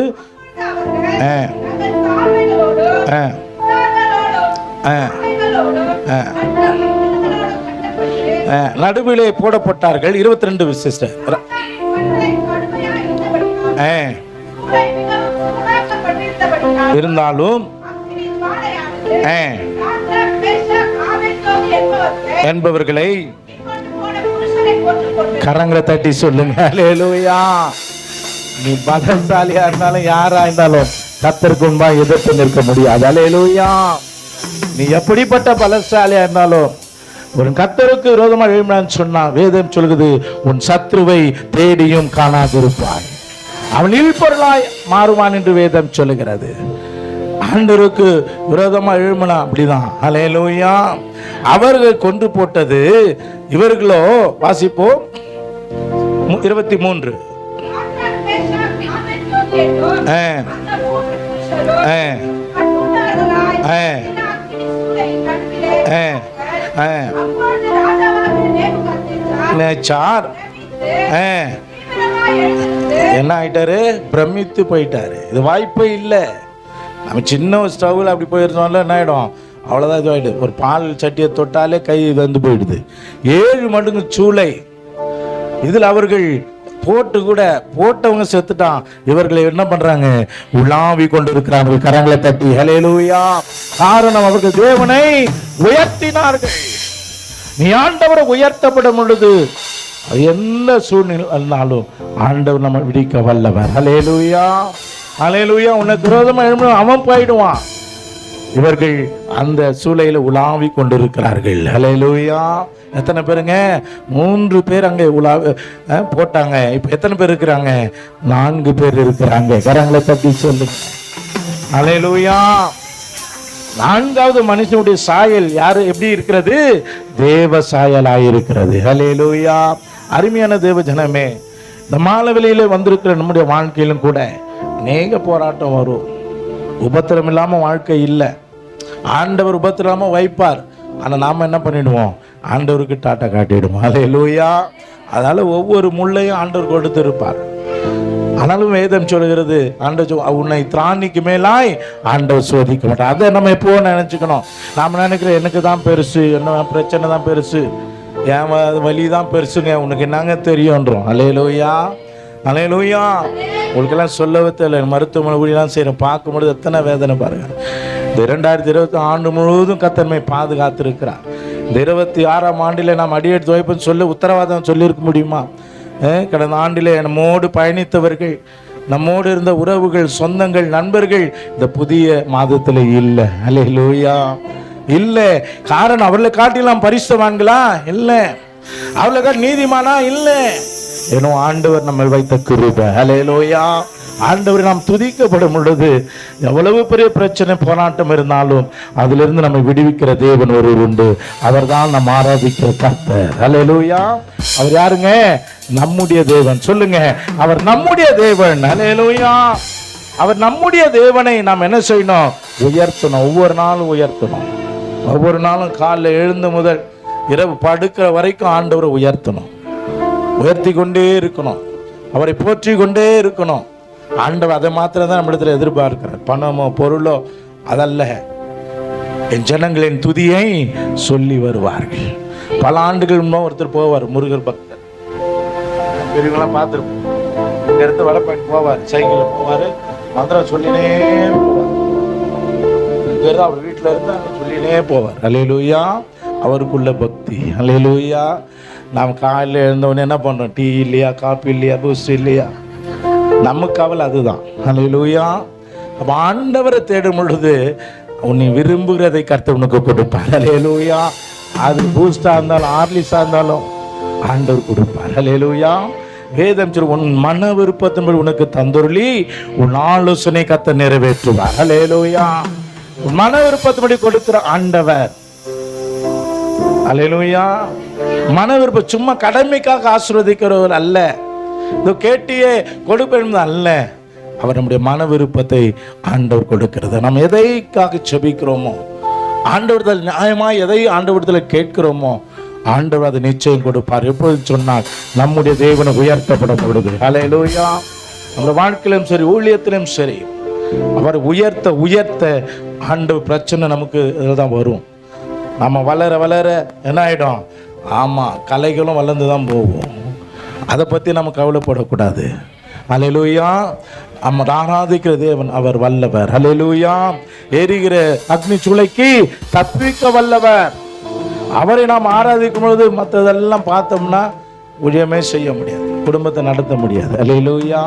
நடுவிலே போடப்பட்டார்கள். 22 விசிஷ்டர் இருந்தாலும் என்பவர்களை கரங்களை தட்டி சொல்லுங்க. ஹல்லேலூயா. நீ பலசாலியா இருந்தாலும் யாரா இருந்தாலும் கர்த்தருக்கு முன்பா எதிர்த்து நிற்க முடியாது. ஹல்லேலூயா. நீ எப்படிப்பட்ட பலசாலியா இருந்தாலும் ஒரு கர்த்தருக்கு விரோதமாக எழுப்பினான்னு சொன்னா வேதம் சொல்லுது, உன் சத்ருவை தேடியும் காணாதிருப்பாய், அவன் இல்பொருளாய் மாறுவான் என்று வேதம் சொல்லுகிறது. ஆண்டவருக்கு விரோதமா எழுப்பினா அப்படிதான். ஹல்லேலூயா. அவர்கள் கொண்டு போட்டது, இவர்களோ வாசிப்போம் 23. என்ன ஆயிட்டாரு? பிரமித்து போயிட்டாரு. இது வாய்ப்பே இல்லை. நம்ம சின்ன ஸ்டவ்வில் அப்படி போயிருந்தோம்ல, என்ன ஆகிடும், அவ்வளோதான் இதுவாகிடுது. ஒரு பால் சட்டியை தொட்டாலே கை வந்து போயிடுது. 7 மடங்கு சூளை. இதில் அவர்கள் போட்டவங்க செத்துட்டான். இவர்களை என்ன பண்றாங்க, உலாவி கொண்டு இருக்கிறார்கள். கரங்களை தட்டி ஹல்லேலூயா. காரணம், அவர்கள் தேவனை உயர்த்தினார்கள். நீ ஆண்டவரை உயர்த்தப்படும் பொழுது அது என்ன சூழ்நிலை இருந்தாலும் ஆண்டவர் நம்ம விடிக்க வல்லவர். ஹல்லேலூயா. ஹல்லேலூயா. உனக்கு விரோதமா எழும்பணும், அவன் போயிடுவான். இவர்கள் அந்த சூளையில உலாவி கொண்டிருக்கிறார்கள். ஹல்லேலூயா. எத்தனை பேருங்க? 3 பேர் அங்கே போட்டாங்க. இப்ப எத்தனை பேர் இருக்கிறாங்க? 4 பேர் இருக்கிறாங்க. கரங்களை தட்டி சொல்லுங்க. ஹல்லேலூயா. 4வது மனுஷனுடைய சாயல் யாரு எப்படி இருக்கிறது? தேவ சாயலாயிருக்கிறது. ஹல்லேலூயா. அருமையான தேவ ஜனமே, இந்த மாலை வேளையில வந்திருக்கிற நம்முடைய வாழ்க்கையிலும் கூட அநேக போராட்டம் வரும். உபத்திரம் இல்லாமல் வாழ்க்கை இல்லை. ஆண்டவர் உபத்திரமா வைப்பார். ஆனால் நாம் என்ன பண்ணிடுவோம்? ஆண்டவருக்கு டாட்டா காட்டிடுவோம். அல்லேலூயா. அதனால ஒவ்வொரு முள்ளையும் ஆண்டவர் கொடுத்திருப்பார். ஆனாலும் வேதம் சொல்கிறது, ஆண்டவர் உன்னை திராணிக்கு மேலாய் ஆண்டவர் சோதிக்க மாட்டார். அதை நம்ம எப்போ நினைச்சுக்கணும். நாம் நினைக்கிறோம் எனக்கு தான் பெருசு, என்ன பிரச்சனை தான் பெருசு, என் வலி தான் பெருசுங்க, உனக்கு என்னங்க தெரியும்ன்றோம். அல்லேலூயா, அல்லேலூயா. உங்களுக்கெல்லாம் சொல்லவே தெரியல. மருத்துவமனை ஊழியெல்லாம் செய்கிறேன், பார்க்கும்பொழுது எத்தனை வேதனை பாருங்க. இந்த 2020 ஆண்டு முழுவதும் கர்த்தர் பாதுகாத்திருக்கிறார். இந்த 26ஆம் ஆண்டில் நாம் அடியெடுத்து வைப்போன்னு சொல்லி உத்தரவாதம் சொல்லியிருக்க முடியுமா? கடந்த ஆண்டிலே நம்மோடு பயணித்தவர்கள், நம்மோடு இருந்த உறவுகள், சொந்தங்கள், நண்பர்கள் இந்த புதிய மாதத்தில் இல்லை. அல்லேலூயா, இல்லை. காரணம் அவர்களை காட்டிலாம் பரிசுத்தவான்களா? இல்லை. அவர்களை காட்டி நீதிமானா? இல்லை. ஏனோ ஆண்டவர் நம்ம வைத்த கிருபை. அல்லேலூயா. ஆண்டவரை நாம் துதிக்கப்படும் பொழுது எவ்வளவு பெரிய பிரச்சனை போராட்டம் இருந்தாலும் அதிலிருந்து நம்மை விடுவிக்கிற தேவன் ஒருவர் உண்டு. அவர் தான் நாம் ஆராதிக்கிற கர்த்தர். அல்லேலூயா. அவர் யாருங்க? நம்முடைய தேவன். சொல்லுங்க, அவர் நம்முடைய தேவன். அல்லேலூயா. அவர் நம்முடைய தேவனை நாம் என்ன செய்யணும்? உயர்த்தணும். ஒவ்வொரு நாளும் உயர்த்தணும். ஒவ்வொரு நாளும் காலைல எழுந்து முதல் இரவு படுக்கிற வரைக்கும் ஆண்டவரை உயர்த்தணும். உயர்த்தி கொண்டே இருக்கணும். அவரை போற்றி கொண்டே இருக்கணும். ஆண்டவர் அதை மாத்திரம் தான் நம்மிடத்தில் எதிர்பார்க்கிறார். பணமோ பொருளோ அதல்ல. என் ஜனங்களின் துதியை சொல்லி வருவார்கள். பல ஆண்டுகள் முன்னும் ஒருத்தர் போவார், முருகர் பக்தர், பெரியவங்களாம் பார்த்துருப்போம். இங்க இருந்து வடப்பயன் போவார், சைக்கிள் போவார், மந்திரம் சொல்லினே போவார். இங்க இருந்து அவர் வீட்டில் இருந்து சொல்லினே போவார். அல்லேலூயா. அவருக்குள்ள பக்தி. அல்லேலூயா. நாம் காலையில் எழுந்தவொடனே என்ன பண்ணுறோம்? டீ இல்லையா, காப்பி இல்லையா, பூஸ்ட் இல்லையா? நமக்கு கவலை அதுதான். அல்லேலூயா. அப்போ ஆண்டவரை தேடும் பொழுது உன்னை விரும்புகிறதை கர்த்தர் உனக்கு கொடுப்பார். அல்லேலூயா. அது பூஸ்டாக இருந்தாலும் ஹார்லிக்ஸாக இருந்தாலும் ஆண்டவர் கொடுப்பார். அல்லேலூயா. வேதம் சொல்லு, உன் மன விருப்பத்தின்படி உனக்கு தந்துருளி உன் ஆலோசனை கர்த்தர் நிறைவேற்றுவார். அல்லேலூயா. உன் மன விருப்பத்தின்படி கொடுக்கிற ஆண்டவர். அல்லேலூயா. மன விருப்பம் சும்மா கடமைக்காக ஆசீர்வதிக்கிறவர் அல்ல, இதோ கேட்டியே கொடுப்பேன் அல்ல. அவர் நம்முடைய மன விருப்பத்தை ஆண்டவர் கொடுக்கிறது. நம்ம எதைக்காக செபிக்கிறோமோ, ஆண்டவரத்தில் நியாயமாக எதை ஆண்டவரத்தில் கேட்கிறோமோ ஆண்டவர் அதை நிச்சயம் கொடுப்பார். எப்பொழுது சொன்னால் நம்முடைய தேவனை உயர்த்தப்படப்படுது. அல்லேலூயா. நம்ம வாழ்க்கையிலும் சரி, ஊழியத்திலும் சரி, அவர் உயர்த்த உயர்த்த ஆண்டவர் பிரச்சனை நமக்கு இதுதான் வரும். நம்ம வளர வளர என்ன ஆகிடும்? ஆமாம், கலைகளும் வளர்ந்து தான் போகும். அதை பற்றி நம்ம கவலைப்படக்கூடாது. அல்லேலூயா. நம்ம ஆராதிக்கிற தேவன் அவர் வல்லவர். அல்லேலூயா. எரிகிற அக்னி சூளைக்கு தப்பிக்க வல்லவர். அவரை நாம் ஆராதிக்கும் பொழுது மற்றதெல்லாம் பார்த்தோம்னா ஊழியமே செய்ய முடியாது, குடும்பத்தை நடத்த முடியாது. அல்லேலூயா.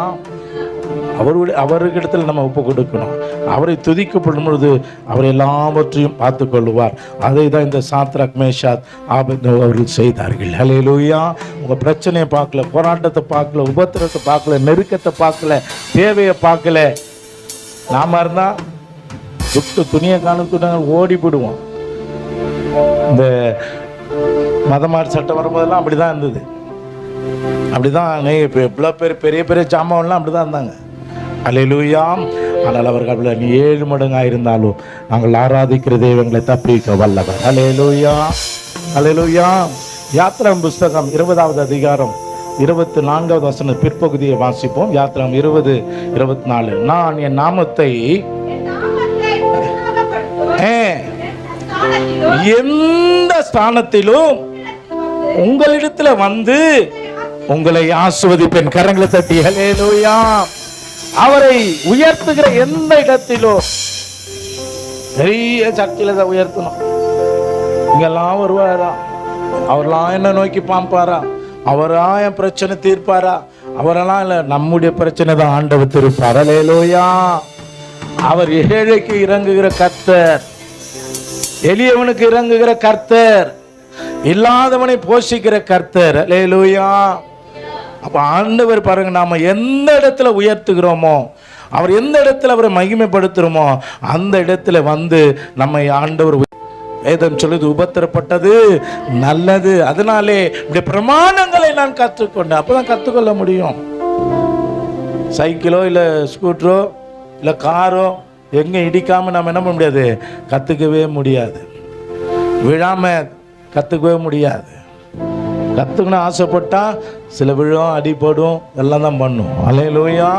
அவருக்கிடத்தில் நம்ம ஒப்பு கொடுக்கணும். அவரை துதிக்கப்படும் பொழுது அவர் எல்லாவற்றையும் பார்த்து கொள்வார். அதை தான் இந்த சாத்ராக் மேஷாக் ஆபேத்நேகோ அவர்கள் செய்தார்கள். அல்லேலூயா. உங்கள் பிரச்சனையை பார்க்கல, போராட்டத்தை பார்க்கல, உபத்திரத்தை பார்க்கல, நெருக்கத்தை பார்க்கல, தேவையை பார்க்கல. நாம இருந்தால் துட்டு துணியை காணத்துட்டாங்க ஓடி போடுவோம். இந்த மதமாரி சட்டம் வரும்போதெல்லாம் அப்படி தான் இருந்தது. அப்படி தான் இப்போ எவ்வளோ பேர் பெரிய பெரிய ஜாமான்லாம் அப்படி தான் இருந்தாங்க. அல்லேலூயா. ஆனால் அவர்கள் 7 மடங்காக இருந்தாலும் நாங்கள் ஆராதிக்கிற தெய்வங்களை தப்பிக்க வல்லவர். அல்லேலூயா. அல்லேலூயா. யாத்ராம் புஸ்தகம் 20வது அதிகாரம் 24வது வசனம் பிற்பகுதியை வாசிப்போம். யாத்ராம் 20:24. நான் என் நாமத்தை எந்த ஸ்தானத்திலும் உங்களிடத்துல வந்து உங்களை ஆசீர்வதிப்பேன். கரங்களை தட்டி அல்லேலூயா. அவரை உயர்த்துகிற எந்த இடத்திலும், பெரிய சர்ச்சில தான் உயர்த்தணும். இங்கெல்லாம் வருவாரா? அவரெல்லாம் என்ன நோக்கி பாம்பாரா? அவரா என் பிரச்சனை தீர்ப்பாரா? அவரெல்லாம் இல்லை, நம்முடைய பிரச்சனை தான் ஆண்டவர் தீர்ப்பார். அல்லேலூயா. அவர் ஏழைக்கு இறங்குகிற கர்த்தர், எளியவனுக்கு இறங்குகிற கர்த்தர், இல்லாதவனை போஷிக்கிற கர்த்தர். அல்லேலூயா. அப்போ ஆண்டவர் பாருங்க, நாம எந்த இடத்துல உயர்த்துகிறோமோ, அவர் எந்த இடத்துல அவரை மகிமைப்படுத்துகிறோமோ அந்த இடத்துல வந்து நம்மை ஆண்டவர். வேதம் சொல்லுது, உபத்திரப்பட்டது நல்லது, அதனாலே இப்படி பிரமாணங்களை நான் கற்றுக்கொண்டேன். அப்பதான் கற்றுக்கொள்ள முடியும். சைக்கிளோ இல்லை ஸ்கூட்டரோ இல்லை காரோ எங்கே இடிக்காமல் நம்ம என்ன பண்ண முடியாது, கற்றுக்கவே முடியாது. விழாமல் கற்றுக்கவே முடியாது. கற்றுக்கணும் ஆசைப்பட்டா சில விழும், அடிப்படும், எல்லாம் தான் பண்ணும். அல்லேலூயா.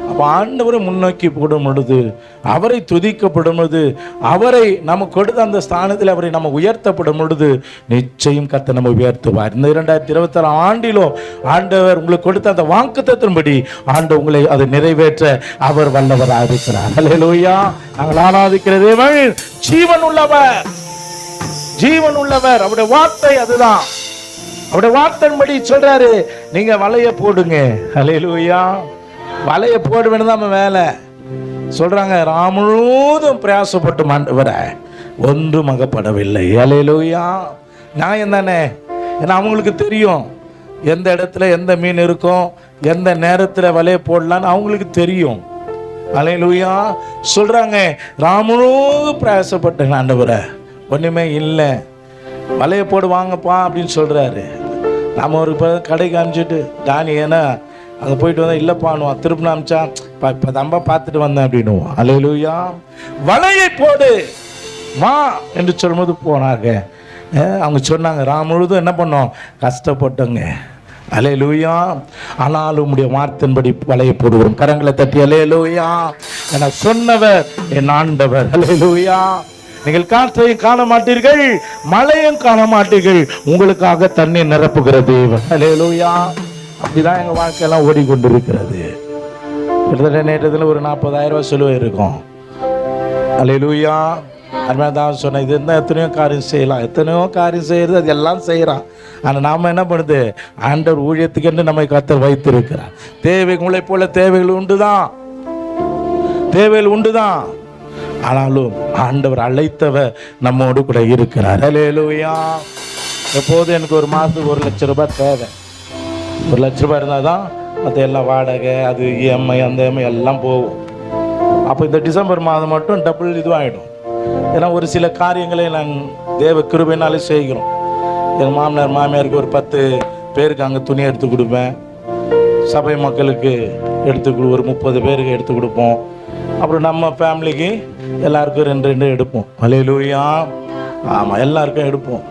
அப்போ ஆண்டவரை முன்னோக்கி போடும் பொழுது, அவரை துதிக்கப்படும் பொழுது, அவரை நம்ம கொடுத்த அந்த ஸ்தானத்தில் அவரை நம்ம உயர்த்தப்படும் பொழுது நிச்சயம் கர்த்தர் நம்ம உயர்த்துவார். இந்த 2026 ஆண்டிலும் ஆண்டவர் உங்களுக்கு கொடுத்த அந்த வாக்குத்தத்தின்படி ஆண்டவர் உங்களை அதை நிறைவேற்ற அவர் வல்லவராக இருக்கிறார். அல்லேலூயா. நாங்கள் ஆராதிக்கிற தேவன் ஜீவன் உள்ளவர், ஜீவன் உள்ளவர். அவருடைய வார்த்தை அதுதான். அவருடைய வார்த்தையின்படி சொல்றாரு, நீங்க வலைய போடுங்க. அல்லேலூயா. வலைய போட வேணும் நம்ம வேலை சொல்றாங்க. முழுவதும் பிரயாசப்பட்டு ஆண்டவரே ஒன்றும் அகப்படவில்லை. அல்லேலூயா. நியாயம் தானே? ஏன்னா அவங்களுக்கு தெரியும் எந்த இடத்துல எந்த மீன் இருக்கும், எந்த நேரத்தில் வலைய போடலான்னு அவங்களுக்கு தெரியும். அல்லேலூயா. சொல்றாங்க, முழுவதும் பிரயாசப்பட்டேன் ஆண்டவரே, ஒண்ணுமே இல்லை, வலைய போடு வாங்கப்பா அப்படின்னு சொல்றாரு. நம்ம ஒரு கடைக்கு அனுப்பிச்சிட்டு டானி ஏன்னா அங்கே போயிட்டு வந்தால் இல்லைப்பானுவான், திருப்பி அனுப்பிச்சா இப்போ தம்பா பார்த்துட்டு வந்தேன் அப்படின்னுவோம். அல்லேலூயா. வலையை போடு வா என்று சொல்லும்போது போனாங்க. அவங்க சொன்னாங்க, முழுதும் என்ன பண்ணோம், கஷ்டப்பட்டோங்க. அல்லேலூயா. ஆனாலும் உம்முடைய வார்த்தையின்படி வலையை போடுவோம். கரங்களை தட்டி அல்லேலூயா. என சொன்னவர் என் ஆண்டவர். அல்லேலூயா. நீங்கள் காற்றையும் காண மாட்டீர்கள், மழையும் காண மாட்டீர்கள், உங்களுக்காக தண்ணீர் நிரப்புகிற தேவன். அல்லேலூயா. அப்படிதான் எங்க வாழ்க்கையெல்லாம் ஓடிக்கொண்டிருக்கிறது. கிட்டத்தட்ட நேற்றத்தில் ஒரு 40,000 ரூபாய் செலவு இருக்கும். அல்லேலூயா. அருமையாக சொன்ன இது இருந்தால் எத்தனையோ காரியம் செய்யலாம், எத்தனையோ காரியம் செய்யறது, அது எல்லாம் செய்யறான். ஆனால் நாம என்ன பண்ணுது, ஆண்டவர் ஊழியத்துக்கு என்று நம்மை கர்த்தர் வைத்திருக்கிறார். தேவைகளை போல தேவைகள் உண்டுதான், தேவைகள் உண்டுதான். ஆனாலும் ஆண்டவர் அழைத்தவர் நம்மோடு கூட இருக்கிறார். அல்லேலூயா. எப்போது எனக்கு ஒரு மாதத்துக்கு 1 லட்சம் ரூபாய் தேவை. 1 லட்ச ரூபாய் இருந்தால் தான் அது எல்லாம் வாடகை, அது இஎம்ஐ, அந்த இஎம்ஐ எல்லாம் போகும். அப்போ இந்த டிசம்பர் மாதம் மட்டும் டபுள் இதுவாகிடும். ஏன்னா ஒரு சில காரியங்களை நாங்கள் தேவ கிருபையினாலே செய்கிறோம். எங்கள் மாமனார் மாமியாருக்கு ஒரு 10 பேருக்கு அங்கே துணி எடுத்து கொடுப்பேன். சபை மக்களுக்கு ஒரு 30 பேருக்கு எடுத்து கொடுப்போம். அப்புறம் நம்ம ஃபேமிலிக்கு எல்லாருக்கும் 2 எடுப்போம். அல்லேலூயா. ஆமாம், எல்லாருக்கும் எடுப்போம்.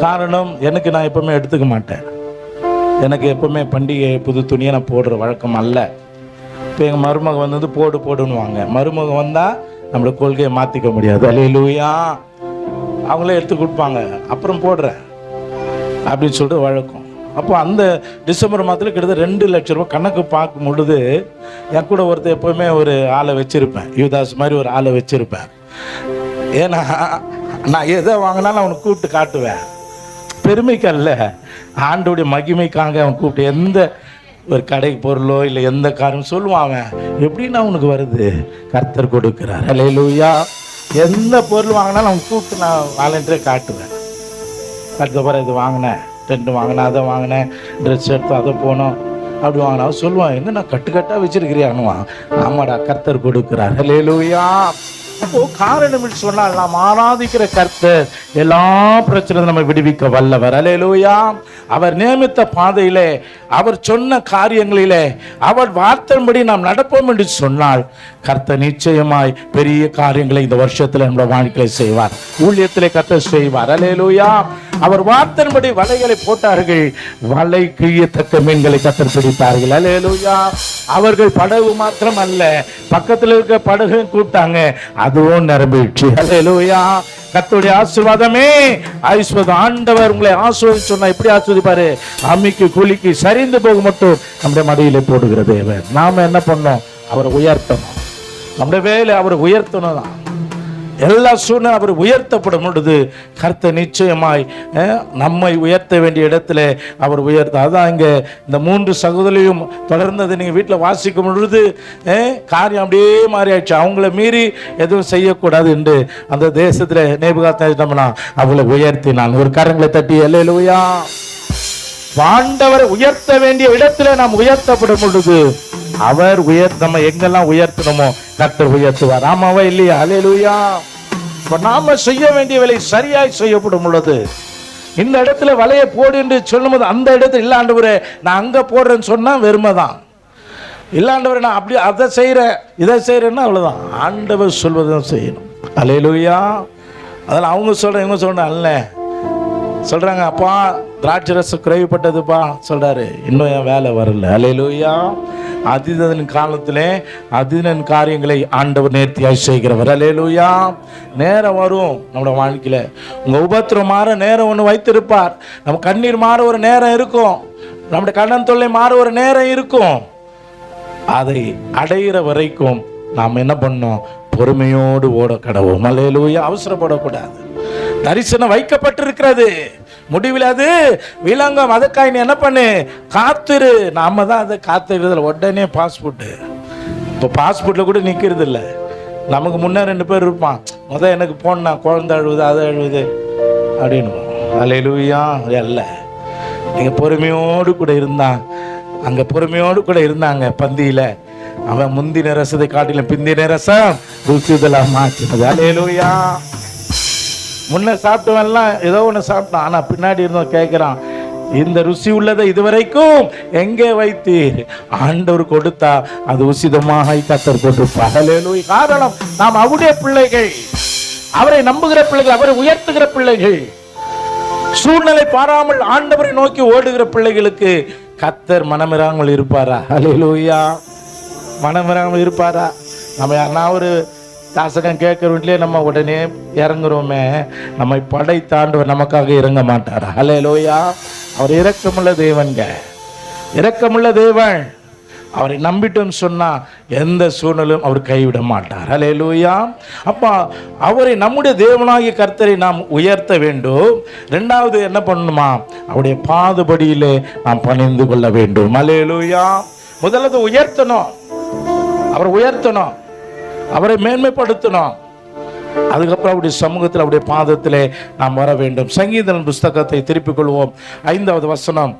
காரணம், எனக்கு நான் எப்பவுமே எடுத்துக்க மாட்டேன். எனக்கு எப்பவுமே பண்டிகை புது துணியை நான் போடுற வழக்கம் அல்ல. இப்போ எங்கள் மருமக வந்து போடுன்னுவாங்க. மருமக வந்தால் நம்மளோட கொள்கையை மாற்றிக்க முடியாது. அல்லேலூயா. அவங்களே எடுத்து கொடுப்பாங்க, அப்புறம் போடுறேன் அப்படின்னு சொல்லிட்டு வழக்கம். அப்போ அந்த டிசம்பர் மாதத்தில் கிட்டத்தட்ட 2 லட்ச ரூபா கணக்கு பார்க்கும் பொழுது என் கூட ஒருத்தர் எப்போவுமே ஒரு ஆளை வச்சுருப்பேன். யுவதாஸ் மாதிரி ஒரு ஆளை வச்சுருப்பேன். ஏன்னா நான் எதை வாங்கினாலும் அவனை கூப்பிட்டு காட்டுவேன். பெருமைக்கு அல்ல, ஆண்டோடைய மகிமைக்காக அவன் கூப்பிட்டு எந்த ஒரு கடைக்கு பொருளோ இல்லை எந்த காரியம் சொல்லுவான். அவன் எப்படின்னா அவனுக்கு வருது, கர்த்தர் கொடுக்கிறார். அல்லேலூயா. எந்த பொருள் வாங்கினாலும் அவன் கூப்பிட்டு நான் வாலண்டியரே காட்டுவேன். அடுத்த பிறகு இது வாங்கினேன், டென்ட் வாங்கினேன், அதை வாங்கினேன், ட்ரெஸ் எடுத்து அதை போனோம், அப்படி வாங்கினா சொல்லுவான், என்ன நான் கட்டுக்கட்டாக வச்சிருக்கிறியானுவான். ஆமாடா, கர்த்தர் கொடுக்கிறார். அல்லேலூயா. அப்போ காரணம் சொன்னால் நாம் ஆராதிக்கிற கர்த்தர் எல்லா பிரச்சனையும் நம்ம விடுவிக்க வல்லவர். அல்லேலூயா. அவர் நியமித்த பாதையிலே, அவர் சொன்ன காரியங்களிலே, அவர் வார்த்தையின்படி நாம் நடப்போம் என்று சொன்னால் கர்த்தர் நிச்சயமாய் பெரிய காரியங்களை இந்த வருஷத்தில் நம்முடைய வாழ்க்கையை செய்வார். ஊழியத்திலே கர்த்தர் செய்வார். அல்லேலூயா. அவர் வார்த்தையின்படி வலைகளை போட்டார்கள், வலை கிழியத்தக்க மீன்களை கர்த்தர் பிடித்தார்கள். அல்லேலூயா. அவர்கள் படகு மாத்திரம் அல்ல, பக்கத்தில் இருக்க படகு கூப்பிட்டாங்க, அதுவும் நிரம்பிடுச்சு. அல்லேலூயா. கர்த்தருடைய ஆசீர்வாதமே ஐஸ்வர்யம். ஆண்டவர் உங்களை ஆசீர்வதிச்சு சொன்னா எப்படி ஆசீர்வதிப்பாரு? அம்மிக்கு குளிக்கு சரிந்து போக மட்டும் நம்முடைய மடியிலே போடுகிற தேவன். நாம என்ன பண்ணோம்? அவரை உயர்த்தணும். நம்முடைய வேலை அவரை உயர்த்தணும் தான். எல்லா சூழ்நிலை அவர் உயர்த்தப்படும் பொழுது கர்த்தர் நிச்சயமாய் நம்மை உயர்த்த வேண்டிய இடத்துல அவர் உயர்த்த. அதான் இங்கே இந்த 3 சகோதரியும் தொடர்ந்தது நீங்கள் வீட்டில் வாசிக்கும் பொழுது காரியம் அப்படியே மாறி ஆயிடுச்சு. அவங்கள மீறி எதுவும் செய்யக்கூடாது என்று அந்த தேசத்தில் நேபுகாத்நேச்சர் அவளை உயர்த்தினான். ஒரு கரங்களை தட்டி அல்லேலூயா. ஆண்டவரை உயர்த்த வேண்டிய இடத்துல நாம் உயர்த்தப்படும் பொழுது அவர் நம்ம எங்கெல்லாம் உயர்த்தணுமோ கர்த்தர் உயர்த்துவார். ஆமாவா இல்லையா? அல்லேலூயா. இப்ப நாம செய்ய வேண்டிய வேலை சரியாய் செய்யப்படும் பொழுது, இந்த இடத்துல வலையை போடு என்று சொல்லும் போது அந்த இடத்துல இல்ல ஆண்டவரே நான் அங்க போடுறேன்னு சொன்னா வெறுமைதான். இல்லை ஆண்டவர் நான் அப்படி அதை செய்கிறேன் இதை செய்கிறேன்னா அவ்வளோதான். ஆண்டவர் சொல்வதும் செய்யணும். அல்லேலூயா. அதெல்லாம் அவங்க சொல்கிறேன் இவங்க சொல்கிறேன் அல்ல. சொல்கிறாங்க, அப்பா திராட்சை ரசம் குறைவுப்பட்டதுப்பா சொல்கிறாரு, இன்னும் என் வேலை வரல. அல்லேலூயா. அதிதன் காலத்திலே அதிதன் காரியங்களை ஆண்டவர் நேர்த்தியாய் செய்கிறவர். அல்லேலூயா. நேரம் வரும் நம்மளோட வாழ்க்கையில். உங்கள் உபத்திரம் மாற நேரம் ஒன்று வைத்திருப்பார். நம்ம கண்ணீர் மாற ஒரு நேரம் இருக்கும். நம்முடைய கண்ணன் தொல்லை மாற ஒரு நேரம் இருக்கும். அதை அடைகிற வரைக்கும் நாம் என்ன பண்ணோம்? பொறுமையோடு ஓட கடவோம். அல்லேலூயா. அவசரப்படக்கூடாது. தரிசனம் வைக்கப்பட்டிருக்கிறது. முடிவில் அது விலங்கம். அதுக்காக நீ என்ன பண்ணு? காத்துரு. நாம தான் அதை காத்துக்கிறதுல உடனே பாஸ்போர்ட்டு. இப்போ பாஸ்போர்ட்டில் கூட நிற்கிறது இல்லை. நமக்கு முன்னே 2 பேர் இருப்பான். எனக்கு போனா குழந்தை அழுவுது, அதை அழுவுது அப்படின்னு. அல்லேலூயா. அல்ல, நீங்கள் பொறுமையோடு கூட இருந்தான். அங்கே பொறுமையோடு கூட இருந்தாங்க பந்தியில். அவன் முந்தின ரசத்தை காட்டிலும் பிந்தின ரசம் ருசிதலாக மாற்றினது. அல்லேலூயா. முன்ன சாப்பிட்டவன்லாம் ஏதோ ஒன்று சாப்பிட்டான். ஆனால் பின்னாடி இருந்தோம் கேட்குறான், இந்த ருசி உள்ளதை இதுவரைக்கும் எங்கே வைத்தீர்? ஆண்டவர் கொடுத்தா அது உசிதமாக கர்த்தர் போட்டிருப்பார். அல்லேலூயா. காரணம், நாம் அவருடைய பிள்ளைகள், அவரை நம்புகிற பிள்ளைகள், அவரை உயர்த்துகிற பிள்ளைகள். சூழ்நிலை பாராமல் ஆண்டவரை நோக்கி ஓடுகிற பிள்ளைகளுக்கு கர்த்தர் மனமிராமல் இருப்பாரா? அல்லேலூயா. மனமிராமல் இருப்பாரா? நம்ம யாருன்னா ஒரு தாசகம் கேட்குற வீட்லேயே நம்ம உடனே இறங்குறோமே, நம்மை படைத்தாண்டவர் நமக்காக இறங்க மாட்டாரா? அல்லேலூயா. அவர் இரக்கமுள்ள தேவன்க, இரக்கமுள்ள தேவன். அவரை நம்பிட்டோன்னு சொன்னால் எந்த சூழ்நிலும் அவர் கைவிட மாட்டார். அல்லேலூயா. அப்போ அவரை நம்முடைய தேவனாகிய கர்த்தரை நாம் உயர்த்த வேண்டும். 2வது என்ன பண்ணணுமா? அவருடைய பாதபடியிலே நாம் பணிந்து கொள்ள வேண்டும். அல்லேலூயா. முதல்ல உயர்த்தணும், அவரை உயர்த்தணும், அவரை மேன்மைப்படுத்தணும். அதுக்கப்புறம் அவருடைய சமூகத்தில் அவருடைய பாதத்திலே நாம் வர வேண்டும். சங்கீதம் புஸ்தகத்தை திருப்பிக் கொள்வோம். 5வது வசனம்,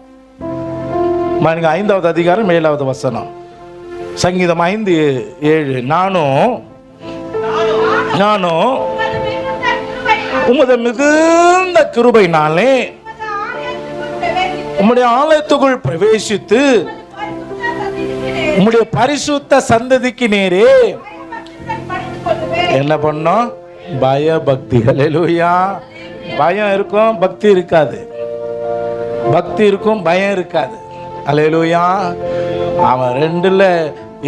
5வது அதிகாரம் 7வது வசனம். சங்கீதம் 5:7. நானும் உமது மிகுந்த கிருபையினாலே உம்முடைய ஆலயத்துக்குள் பிரவேசித்து உம்முடைய பரிசுத்த சந்ததிக்கு நேரே என்ன பண்ணோம்? பயபக்தி. அல்லேலூயா. பயம் இருக்கும், பக்தி இருக்காது. பக்தி இருக்கும், பயம் இருக்காது. அல்லேலூயா. அவன் 2ல்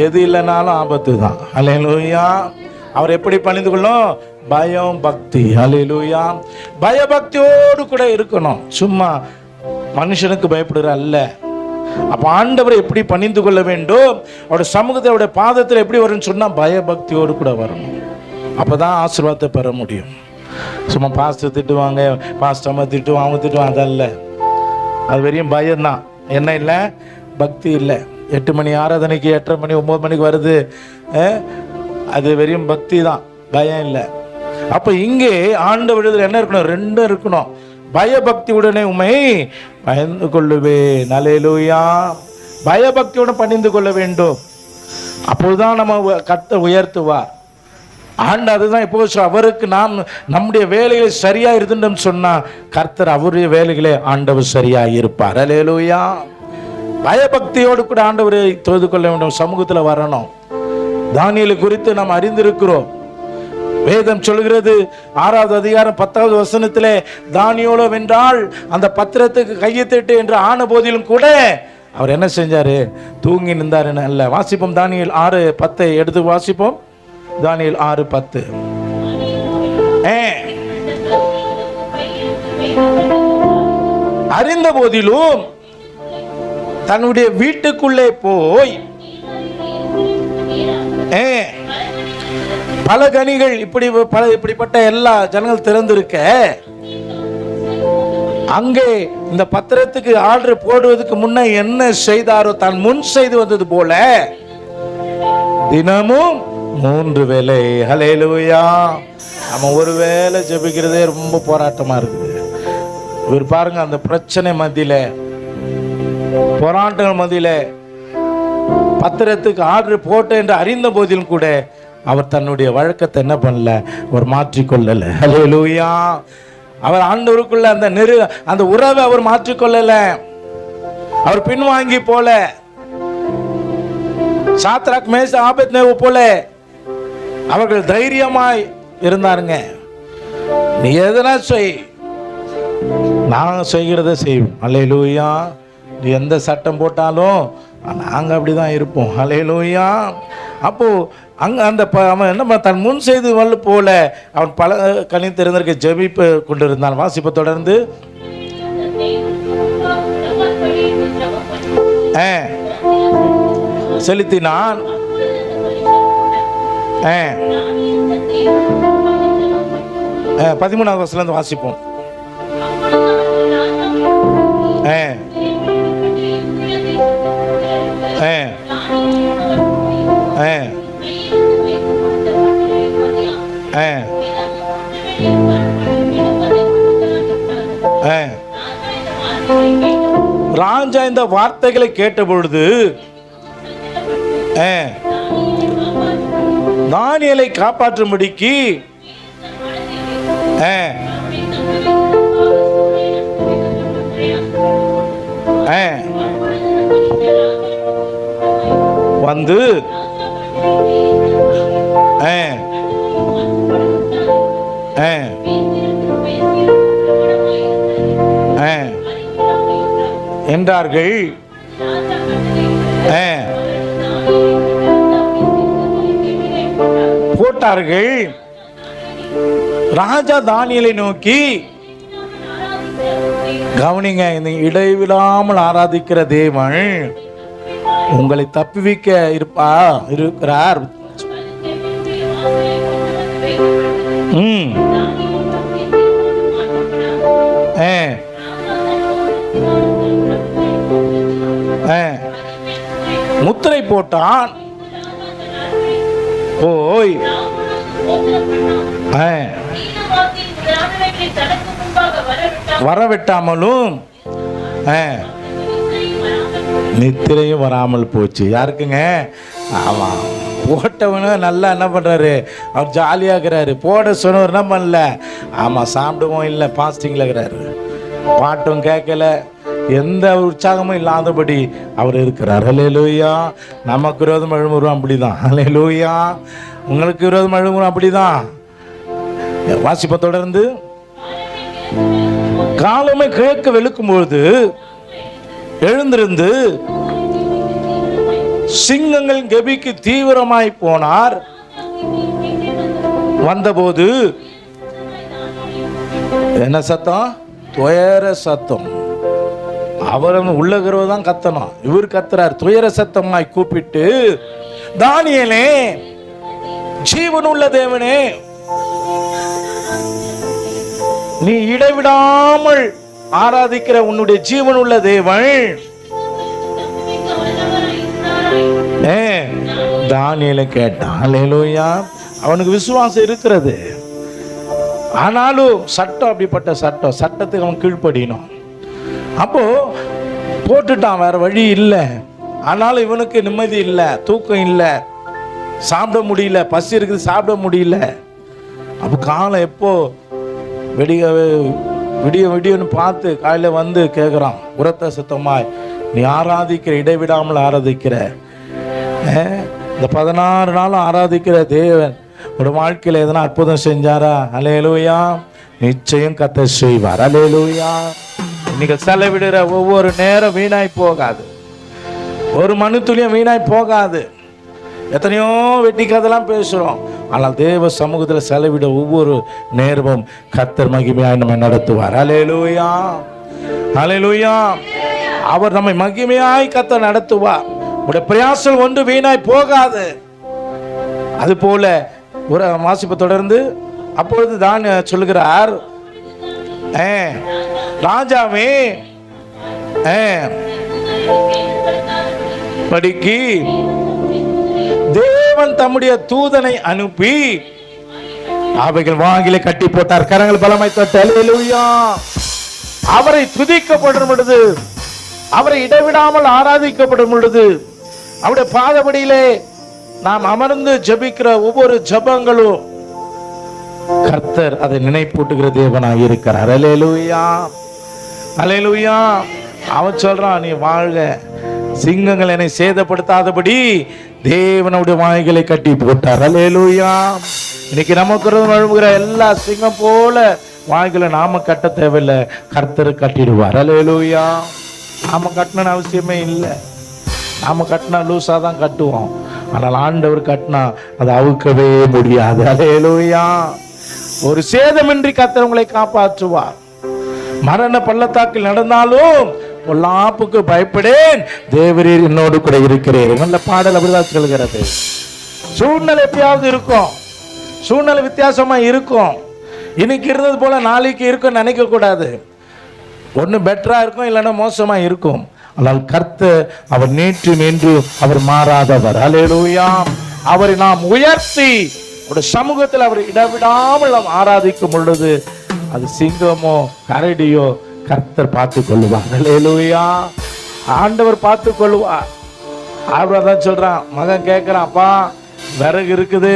எது இல்லைனாலும் ஆபத்து தான். அல்லேலூயா. அவர் எப்படி பணிந்து கொள்ளும்? பயம், பக்தி. அல்லேலூயா. பயபக்தியோடு கூட இருக்கணும். சும்மா மனுஷனுக்கு பயப்படுற அல்ல. அப்போ ஆண்டவரை எப்படி பணிந்து கொள்ள வேண்டும்? அவருடைய சமூகத்தை அவருடைய பாதத்தில் எப்படி வரும்னு சொன்னால் பயபக்தியோடு கூட வரணும். அப்போ தான் ஆசீர்வாதத்தை பெற முடியும். சும்மா பாஸ்டர் திட்டுவாங்க, பாஸ்டம்மா திட்டுவாங்க, அவங்க திட்டுவாங்க, அதல்ல. அது வெறும் பயம்தான். என்ன இல்லை? பக்தி இல்லை. 8 மணி ஆராதனைக்கு 8:30 மணி 9 மணிக்கு வருது, அது வெறும் பக்தி தான், பயம் இல்லை. அப்போ இங்கே ஆண்டவரிடத்தில் என்ன இருக்கணும்? 2 இருக்கணும். பயபக்தியுடனே உம்மை பயந்து கொள்ளுவேன். அல்லேலூயா. பயபக்தியுடன் பணிந்து கொள்ள வேண்டும். அப்போதுதான் நம்ம கர்த்தர் உயர்த்துவார். ஆண்டு அதுதான் இப்போ அவருக்கு நாம் நம்முடைய வேலைகளை சரியா இருந்துட்டோம் சொன்னா கர்த்தர் அவருடைய வேலைகளே ஆண்டவர் சரியா இருப்பார். அல்லேலூயா. பயபக்தியோடு கூட ஆண்டவரை தொழுது கொள்ள வேண்டும். சமூகத்தில் வரணும். தானியேலை குறித்து நாம் அறிந்திருக்கிறோம். வேதம் சொல்கிறது 6வது அதிகாரம் 10வது வசனத்திலே, தானியேலோ வென்றால் அந்த பத்திரத்துக்கு கையெழுத்திட்டு என்று ஆன போதிலும் கூட அவர் என்ன செஞ்சாரு? தூங்கி நின்றாரு. அல்ல. வாசிப்போம். தானியேல் 6:10 எடுத்து வாசிப்போம். தானியேல் 6:10. அறிந்த போதிலும் தன்னுடைய வீட்டுக்குள்ளே போய் பல கனிகள் இப்படிப்பட்ட எல்லா ஜனங்கள் திறந்திருக்க, அங்கே இந்த பத்திரத்துக்கு ஆர்டர் போடுவதற்கு முன்ன என்ன செய்தாரோ தான் முன் செய்து வந்தது போல தினமும் 3 வேளை. ஹல்லேலூயா. நம்ம ஒரு வேளை ஜெபிக்கிறதே ரொம்ப போராட்டமா இருக்குது. இவர் பாருங்க, அந்த பிரச்சனை மத்தியில, போராட்டங்கள் மத்தியில பத்திரத்துக்கு ஆர்டர் போட்ட என்று அறிந்த போதிலும் கூட அவர் தன்னுடைய வழக்கத்தை என்ன பண்ணல? அவர் மாற்றிக்கொள்ளல. ஹல்லேலூயா. அவர் ஆண்டவருக்குள்ள அந்த உறவை அவர் மாற்றிக்கொள்ளல. அவர் பின்வாங்கி போல. சாத்ராக் மேஷா ஆபேத்நேகோ போல அவர்கள் தைரியமாய் இருந்தாருங்க. நீ எதனா செய், நாங்கள் செய்கிறத செய்வோம். அல்லேலூயா. நீ எந்த சட்டம் போட்டாலும் நாங்கள் அப்படி தான் இருப்போம். அல்லேலூயா. அப்போது அங்கே அந்த அவன் என்ன தன் முன் செய்து வல்லு போல அவன் பல கனி தெரிந்திருக்க ஜெபிப்பு கொண்டு இருந்தான். வாசிப்பை தொடர்ந்து செலுத்தினான். 13வது வசனத்திலிருந்து வாசிப்போம். ராஜா இந்த வார்த்தைகளை கேட்ட பொழுது தானியேலை காப்பாற்றும்படிக்கு வந்து என்றார்கள். போட்டார்கள். ராஜா தானியேலை நோக்கி, கவனிங்க, இந்த இடைவிடாமல் ஆராதிக்கிற தேவன் உங்களை தப்புவிக்க இருக்கிறார். முத்திரை போட்டான். போய் வரவிட்டாமலும் நித்திரையும் வராமல் போச்சு. யாருக்குங்க? ஆமா, போட்டவனு நல்லா என்ன பண்றாரு, அவர் ஜாலியாக இருக்கிறாரு. போட சொன்னவர் என்ன பண்ணல, ஆமா சாப்பிடுவோம் இல்லை, பாஸ்டிங்ல இருக்கிறாரு, பாட்டும் கேட்கல, எந்த உற்சாகமும் இல்லாதபடி அவர் இருக்கிறார். அல்லேலூயா. நமக்கு விரோதம் எழுமுறும் அப்படிதான். அல்லேலூயா. உங்களுக்கு விரோதம் எழுமுறும் அப்படிதான். வாசிப்பை தொடர்ந்து காலமே கிழக்கு வெளுக்கும் பொழுது எழுந்திருந்து சிங்கங்கள் கெபிக்கு தீவிரமாய் போனார். வந்தபோது என்ன சத்தம்? துயர சத்தம். அவர் உள்ளகிறவ தான் கத்தணும், இவர் கத்துறார். துயர சத்தமாய் கூப்பிட்டு, தானியேலே, ஜீவனுள்ள தேவனே, நீ இடைவிடாமல் ஆராதிக்கிற உன்னுடைய ஜீவனுள்ள தேவன் தானியேலை கேட்டான். அல்லேலூயா. அவனுக்கு விசுவாசம் இருக்கிறது. ஆனாலும் சட்டம் அப்படிப்பட்ட சட்டம், சட்டத்துக்கு அவன் கீழ்ப்படியணும். அப்போ போட்டுட்டான், வேற வழி இல்லை. ஆனாலும் இவனுக்கு நிம்மதி இல்லை, தூக்கம் இல்லை, சாப்பிட முடியல, பசி இருக்குது, சாப்பிட முடியல. அப்போ காலம் எப்போ விடிய விடிய விடியன்னு பார்த்து காலையில் வந்து கேட்குறான் உரத்த சத்தமாய், நீ ஆராதிக்கிற, இடைவிடாமல் ஆராதிக்கிற, இந்த 16 நாளும் ஆராதிக்கிற தேவன் ஒரு வாழ்க்கையில் எதனா அற்புதம் செஞ்சாரா? அல்லேலூயா. நிச்சயம் கர்த்தர் செய்வார். அல்லேலூயா. நீங்கள் செலவிடுற ஒவ்வொரு நேரம் வீணாய் போகாது, ஒரு மனுத்துளியும் வீணாய் போகாது. எத்தனையோ வெட்டி கதைலாம் பேசுகிறோம், ஆனால் தேவ சமூகத்தில் செலவிட ஒவ்வொரு நேரமும் கர்த்தர் மகிமையாய் நம்மை நடத்துவார். அல்லேலூயா. அல்லேலூயா. அவர் நம்மை மகிமையாய் கர்த்தர் நடத்துவார். உடைய பிரயாசம் ஒன்று வீணாய் போகாது. அது போல ஒரு வாசிப்பை தொடர்ந்து அப்பொழுது தான் சொல்லுகிறார், ராஜாவே, படிக்கு தேவன் தம்முடைய தூதனை அனுப்பி அவைகள் வாங்கிலே கட்டி போட்டார். கரங்கள் பலமாய் தொட்டு அல்லேலூயா. அவரை துதிக்கப்படும் பொழுது, அவரை இடைவிடாமல் ஆராதிக்கப்படும் பொழுது, அவருடைய பாதபடியிலே நாம் அமர்ந்து ஜெபிக்கிற ஒவ்வொரு ஜெபங்களும் கர்த்தர் அதை நினைப்பூட்டுகிற தேவனாய் இருக்கிறார். அல்லேலூயா. அல்லேலூயா. அவன் சொல்றான், நீ வாழ்க, சிங்கங்கள் என்னை சேதப்படுத்தாதபடி தேவனுடைய வாய்களை கட்டி போட்டார். அல்லேலூயா. இன்னைக்கு நமக்கு வழங்குகிற எல்லா சிங்கம் போல வாய்களை நாம கட்ட தேவையில்லை, கர்த்தர் கட்டிடுவார். அல்லேலூயா. நாம கட்டணும்னு அவசியமே இல்லை. நாம கட்டினா லூசா தான் கட்டுவோம். ஆனால் ஆண்டவர் கட்டினா அதை அவுக்கவே முடியாது. அல்லேலூயா. ஒரு சேதமின்றி கர்த்தர் உங்களை காப்பாற்றுவார். மரண பள்ளத்தாக்கில் நடந்தாலும் பொல்லாப்புக்கு பயப்படேன், தேவரீர் என்னோடு கூட இருக்கிறேன். நல்ல பாடல் அப்படிதான் சொல்கிறது. சூழ்நிலை எப்பயாவது இருக்கும், சூழ்நிலை வித்தியாசமா இருக்கும். இன்னைக்கு இருந்தது போல நாளைக்கு இருக்கும் நினைக்க கூடாது. ஒன்று பெட்டரா இருக்கும், இல்லைன்னா மோசமா இருக்கும். ஆனால் கர்த்தர் அவர் நேற்று நின்று அவர் மாறாதவர். அல்லேலூயா. அவரை நாம் உயர்த்தி ஒரு சமூகத்தில் அவர் இடவிடாமல் நாம் ஆராதிக்கும் பொழுது அது சிங்கமோ கரடியோ கர்த்தர் பார்த்து கொள்ளுவார். அல்லேலூயா. ஆண்டவர் பார்த்து கொள்ளுவார். ஆண்டவர் தான் சொல்றான், மகன் கேட்கிறான், அப்பா விறகு இருக்குது,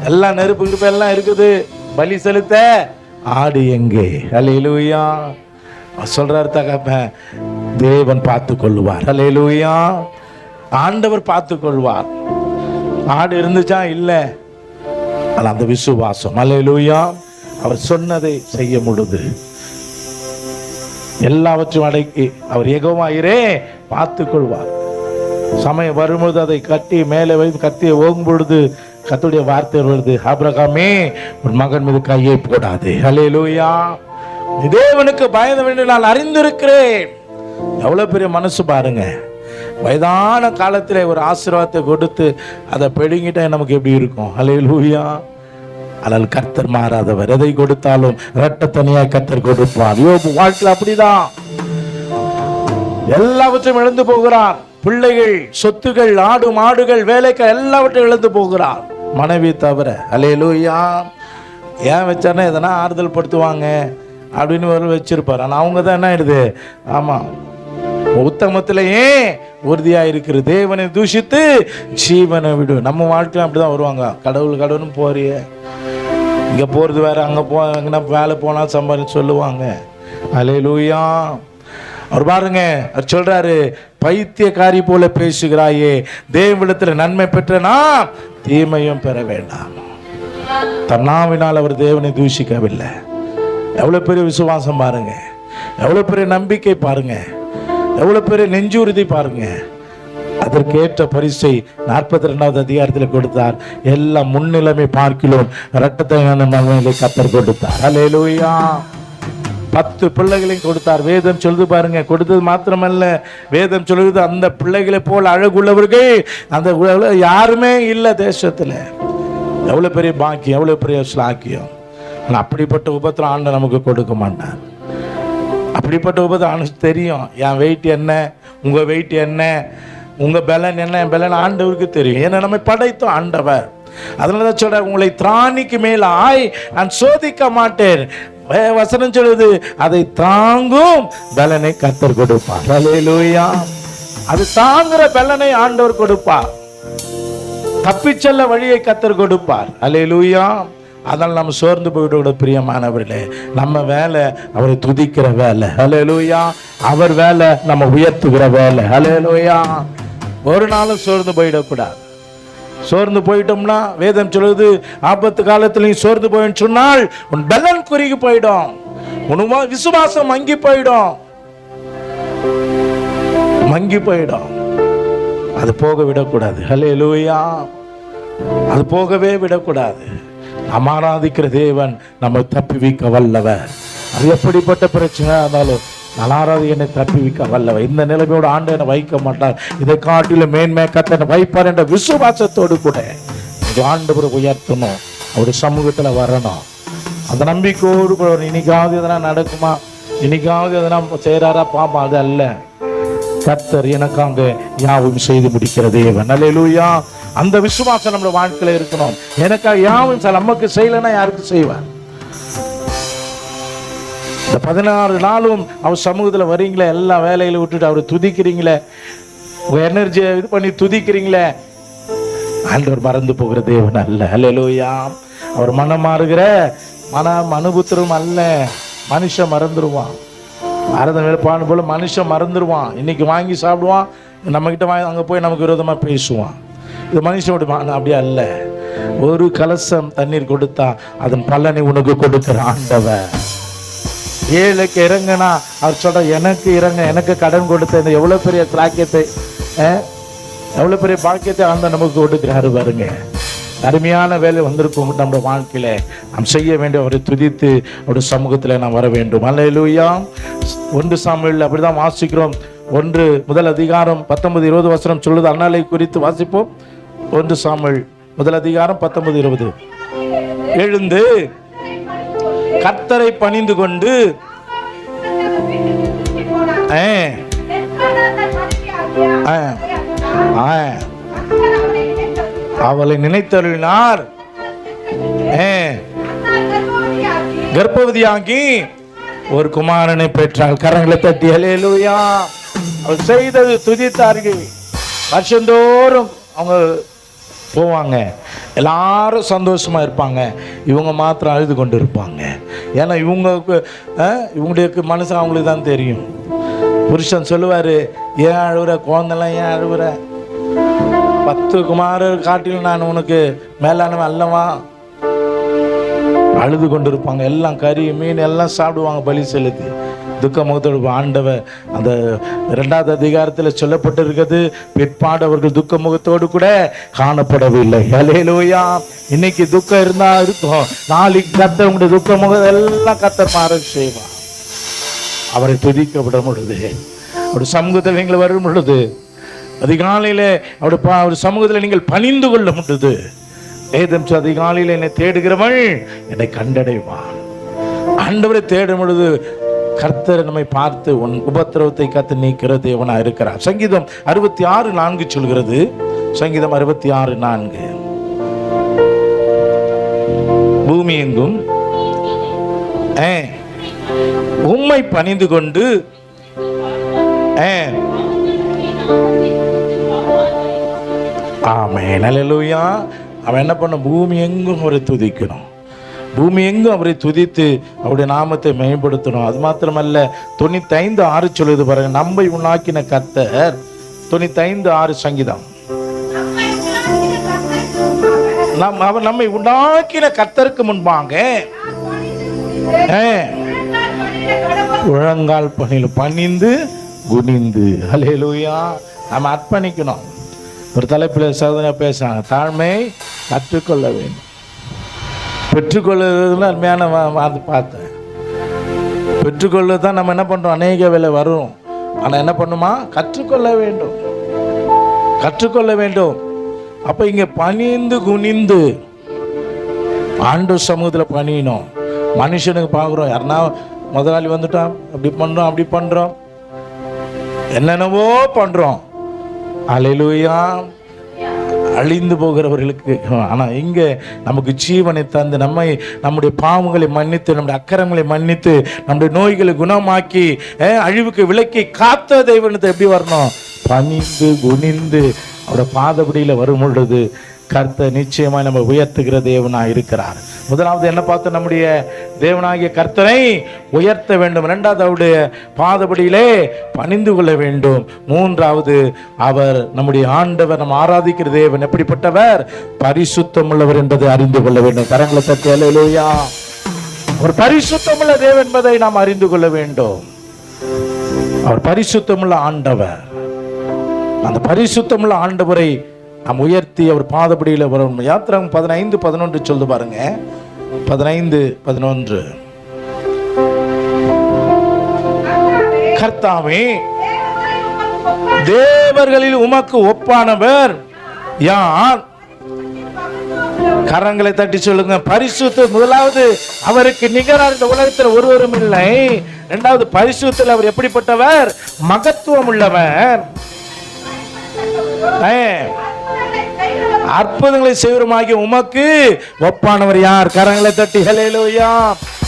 எல்லாம் நெருப்பு கிருப்ப எல்லாம் இருக்குது, பலி செலுத்த ஆடு எங்கே? அல்லேலூயா. சொல்றாரு தகப்பன், தேவன் பார்த்து கொள்ளுவார். அல்லேலூயா. ஆண்டவர் பார்த்து கொள்வார். ஆடு இருந்துச்சா? இல்லை. ஆனால் அந்த விசுவாசம், அல்லேலூயா, அவர் சொன்னதை செய்ய முழுது எல்லாவற்றையும் அடக்கி அவர் யெகோவாயிரே பார்த்து கொள்வார். சமயம் வரும்பொழுது அதை கட்டி மேலே வைத்து கத்தியை ஓங்கும் பொழுது கர்த்தருடைய வார்த்தை வருது, ஆபிரகாமே உன் மகன் மீது கையை போடாதே. அல்லேலூயா. தேவனுக்கு பயந்த வேண்டும் நான் அறிந்திருக்கிறேன். எவ்வளவு பெரிய மனசு பாருங்க. வயதான காலத்திலே ஒரு ஆசீர்வாதத்தை கொடுத்து அதை பெடுங்கிட்டா நமக்கு எப்படி இருக்கும்? அல்லேலூயா. ஆனால் கர்த்தர் மாறாதவர். எதை கொடுத்தாலும் இரட்டை தனியாய் கர்த்தர் கொடுப்பார். யோபு வாழ்க்கையில் அப்படிதான். எல்லாவற்றையும் இழந்து போகிறார். பிள்ளைகள், சொத்துகள், ஆடு மாடுகள், வேலைக்கு எல்லாவற்றையும் இழந்து போகிறார், மனைவி தவிர. அல்லேலூயா. ஏன் வச்சாருன்னா எதனா ஆறுதல் படுத்துவாங்க அப்படின்னு வச்சிருப்பார். ஆனால் அவங்க தான் என்ன ஆயிடுது? ஆமா, உத்தமத்திலேயே உறுதியா இருக்கிற தேவனை தூஷித்து ஜீவனை விடு. நம்ம வாழ்க்கையில அப்படிதான் வருவாங்க. கடவுள் கடவுள்னு போறிய, இங்க போறது வேற, அங்க போனா வேலை போனா சம்பாதிச்சு சொல்லுவாங்க. அல்லேலூயா. அவர் பாருங்க, அவர் சொல்றாரு, பைத்தியக்காரி போல பேசுகிறாயே, தேவனிடத்தில் நன்மை பெற்றனா தீமையும் பெற வேண்டாம். தன்னாவினால் அவர் தேவனை தூஷிக்கவில்லை. எவ்வளவு பெரிய விசுவாசம் பாருங்க, எவ்வளவு பெரிய நம்பிக்கை பாருங்க, எவ்வளவு பெரிய நெஞ்சுறுதி பாருங்க. அதற்கேற்ற பரிசை 42வது அதிகாரத்தில் கொடுத்தார். எல்லாம் முன்னிலைமை பார்க்கிலும் இரட்டத்தனையான மகனை கர்த்தர் கொடுத்தார். அல்லேலூயா. 10 பிள்ளைகளையும் கொடுத்தார். வேதம் சொல்லுது பாருங்க, கொடுத்தது மாத்திரமல்ல, வேதம் சொல்லுது அந்த பிள்ளைகளை போல் அழகுள்ளவர்கள் அந்த யாருமே இல்லை தேசத்தில். எவ்வளவு பெரிய பாக்கியம், எவ்வளவு பெரிய ஸ்லாக்கியம். அப்படிப்பட்ட உபத்திரம் ஆண்டவர் நமக்கு கொடுக்க மாட்டார். அப்படிப்பட்ட உபத்திரம் ஆண்டவருக்கு தெரியும். என் வெயிட் என்ன, உங்க வெயிட் என்ன, உங்க பலன் என்ன, என் பலன் ஆண்டவருக்கு தெரியும். ஏன்னா நம்மை படைத்தோம் ஆண்டவர். அதனாலதான் சொல்ற, உங்களை திராணிக்கு மேலாய் நான் சோதிக்க மாட்டேன். வசனம் சொல்லுது, அதை தாங்கும் பலனை கர்த்தர் கொடுப்பார். அல்லேலூயா. அது தாங்குற பலனை ஆண்டவர் கொடுப்பார். தப்பிச்செல்ல வழியை கர்த்தர் கொடுப்பார். அல்லேலூயா. அதனால் நம்ம சோர்ந்து போய்விட பிரியமானவர்களே, நம்ம வேலை அவரை துதிக்கிற வேலை. அல்லேலூயா. அவர் வேலை நம்ம உயர்த்துகிற வேலை. அல்லேலூயா. ஒரு நாளும் சோர்ந்து போயிடக்கூடாது. சோர்ந்து போயிட்டோம்னா வேதம் சொல்லுது, ஆபத்து காலத்திலையும் சோர்ந்து போயின்னு சொன்னால் உன் பலன் குறுகி போயிடும், உன் விசுவாசம் மங்கி போயிடும், மங்கி போயிடும். அது போக விடக்கூடாது. அல்லேலூயா. அது போகவே விடக்கூடாது. நாம் ஆராதிக்கிற தேவன் நம்மை தப்பிவிக்க வல்லவர். அது எப்படிப்பட்ட பிரச்சனை இருந்தாலும் நான் ஆராதிக்கனை தப்பிவிக்க வல்லவர். இந்த நிலைமையோட ஆண்டவனை வைக்க மாட்டார். இதை காட்டிலும் மேன்மை கர்த்தனை வைப்பார் என்ற விசுவாசத்தோடு கூட ஆண்டவரை உயர்த்தணும், அவருடைய சமூகத்தில் வரணும். அந்த நம்பிக்கையோடு கூட இன்னைக்காவது எதனா நடக்குமா, இன்னைக்காவது எதனா செய்கிறாரா பாப்பா, அது அல்ல. கர்த்தர் எனக்காக யாவும் செய்து முடிக்கிற தேவன். அல்லேலூயா. அந்த விசுவாசம் நம்ம வாழ்க்கையில இருக்கணும். எனக்காக யாவும் நமக்கு செய்யலைன்னா யாருக்கு செய்வார்? இந்த 16 நாளும் அவர் சமூகத்தில் வரீங்களே, எல்லா வேலையில விட்டுட்டு அவரை துதிக்கிறீங்களே, உங்க எனர்ஜியை இது பண்ணி துதிக்கிறீங்களே, ஆண்டவர் மறந்து போகிற தேவன் அல்ல. அல்லேலூயா. அவர் மனம் மாறுகிற அனுபுத்திரம் அல்ல. மனுஷன் மறந்துடுவான். ஆராதனை வேலைப்பாடு போல மனுஷன் மறந்துடுவான். இன்னைக்கு வாங்கி சாப்பிடுவான், நம்மக்கிட்ட வாங்கி அங்கே போய் நமக்கு விரோதமாக பேசுவான். இது மனுஷனோட அப்படியே அல்ல. ஒரு கலசம் தண்ணீர் கொடுத்தா அதன் பலனை உனக்கு கொடுக்கிற ஆண்டவர். ஏழைக்கு இறங்குனா அவர் சொல்ற, எனக்கு இறங்க, எனக்கு கடன் கொடுத்த இந்த எவ்வளோ பெரிய பாக்கியத்தை, எவ்வளோ பெரிய பாக்கியத்தை ஆண்ட நமக்கு கொடுக்குறாரு பாருங்க. அருமையான வேலை வந்திருக்கும் நம்முடைய வாழ்க்கையில நாம் செய்ய வேண்டிய அவரை துதித்து அவருடைய சமூகத்தில் நாம் வர வேண்டும். அல்லேலூயா. 1 சாமுவேல் அப்படிதான் வாசிக்கிறோம். 1 முதல் அதிகாரம் 19-20 வசனம் சொல்லுது. அன்னாளை குறித்து வாசிப்போம். 1 சாமுவேல் முதல் அதிகாரம் 19-20. எழுந்து கர்த்தரை பணிந்து கொண்டு அவளை நினைத்தருளினார். கர்ப்பவதியாகி ஒரு குமாரனை பெற்றாள். கரங்களை தட்டி அல்லேலூயா. அவள் செய்தது துதித்தார்கள். வருஷந்தோறும் அவங்க போவாங்க, எல்லாரும் சந்தோஷமா இருப்பாங்க. இவங்க மாத்திரம் அழுது கொண்டு இருப்பாங்க. ஏன்னா இவங்களுடைய மனசு அவங்களுக்கு தான் தெரியும். புருஷன் சொல்லுவாரு, ஏன் அழுவுற, குழந்தைலாம் ஏன் அழுவுற, 10 குமாரர் காட்டிலும் நான் உனக்கு மேலானவன் அல்லவா. அழுது கொண்டு இருப்பாங்க. எல்லாம் கறி மீன் எல்லாம் சாப்பிடுவாங்க பலி செலுத்தி. துக்க முகத்தோடு ஆண்டவர் அந்த 2வது அதிகாரத்தில் சொல்லப்பட்டிருக்கிறது. பிற்பாடு அவர்கள் துக்க முகத்தோடு கூட காணப்படவில்லை. அல்லேலூயா. இன்னைக்கு துக்கம் இருந்தா இருக்கும், நாளைக்கு கர்த்தர் உங்களுடைய துக்க முகம் எல்லாம் கர்த்தர் மாற செய்வார். அவரை துதிக்க விட பொழுது, அவருடைய சமூகத்தில் நீங்கள் வரும் பொழுது, அதிகாலையில அவருடைய சமூகத்தில் நீங்கள் பணிந்து கொள்ள முடியுது. ஏதம் அதிகாலையில் என்னை தேடுகிறவள் என்னை கண்டடைவான். ஆண்டவரை தேடும் பொழுது கர்த்தர் நம்மை பார்த்து உன் உபத்திரவத்தை கத்து நீக்கிற தேவனா இருக்கிறார். சங்கீதம் 66:4 சொல்கிறது. சங்கீதம் 66:4. பூமி எங்கும் உம்மை பணிந்து கொண்டு ஆமென். அல்லேலூயா. அவன் என்ன பண்ண, பூமி எங்கும் அவரை துதிக்கணும். பூமி எங்கும் அவரை துதித்து அவருடைய நாமத்தை மேம்படுத்தணும். அது மாத்திரமல்ல, 95:6 சொல்லுது பாருங்க. நம்மை உண்டாக்கின கர்த்தர். 95:6 சங்கீதம். அவர் நம்மை உண்டாக்கின கர்த்தருக்கு முன்பாக முழங்கால் பணிந்து குனிந்து. அல்லேலூயா. நம்ம அர்ப்பணிக்கணும். ஒரு தலைப்பில் சகோதரா பேசுறாங்க, தாழ்மை கற்றுக்கொள்ள வேண்டும். பெற்றுக்கொள்ளுறதுல அருமையான பார்த்தேன். பெற்றுக்கொள்ள தான் நம்ம என்ன பண்ணுறோம், அநேக வேலை வரும். ஆனால் என்ன பண்ணுமா, கற்றுக்கொள்ள வேண்டும், கற்றுக்கொள்ள வேண்டும். அப்போ இங்கே பணிந்து குனிந்து ஆண்டவர் சமூகத்தில் பணியணும். மனுஷனுக்கு பார்க்குறோம், யாருன்னா முதலாளி வந்துட்டான், அப்படி பண்ணுறோம் அப்படி பண்ணுறோம், என்னென்னவோ பண்ணுறோம். அல்லேலூயா. அழிந்து போகிறவர்களுக்கு. ஆனால் இங்கே நமக்கு ஜீவனை தந்து நம்முடைய பாவங்களை மன்னித்து, நம்முடைய அக்கிரமங்களை மன்னித்து, நம்முடைய நோய்களை குணமாக்கி அழிவுக்கு விலக்கி காத்த தெய்வனத்தை எப்படி வரணும், பணிந்து குனிந்து அவருடைய பாதபடியில் வரும் பொழுது கர்த்தர் நிச்சயமாய் நம்ம உயர்த்துகிற தேவனாக இருக்கிறார். முதலாவது என்ன பார்த்து, நம்முடைய தேவனாகிய கர்த்தரை உயர்த்த வேண்டும். 2வது அவருடைய பாதபடியிலே பணிந்து கொள்ள வேண்டும். 3வது அவர் நம்முடைய ஆண்டவர், நம்ம ஆராதிக்கிற தேவன் எப்படிப்பட்டவர், பரிசுத்தம் உள்ளவர் என்பதை அறிந்து கொள்ள வேண்டும். கரங்களை தட்டி அல்லேலூயா. அவர் பரிசுத்தமுள்ள தேவன் என்பதை நாம் அறிந்து கொள்ள வேண்டும். அவர் பரிசுத்தமுள்ள ஆண்டவர். அந்த பரிசுத்தமுள்ள ஆண்டவரை நாம் உயர்த்தி அவர் பாதபடியில் வரும். யாத்திராகமம் 15:11 சொல்லு பாருங்க. 15:11. கர்த்தாவே, தேவர்களில் உமக்கு ஒப்பானவர் யார்? கரங்களை தட்டி சொல்லுங்க. பரிசுத்த. முதலாவது, அவருக்கு நிகரான இந்த உலகத்தில் ஒருவரும் இல்லை. 2வது, பரிசுத்தத்தில் அவர் எப்படிப்பட்டவர், மகத்துவம் உள்ளவர். அற்புதங்களை செய்வருமாகிய உமக்கு ஒப்பானவர் யார்? கரங்களை தட்டி ஹல்லேலூயா.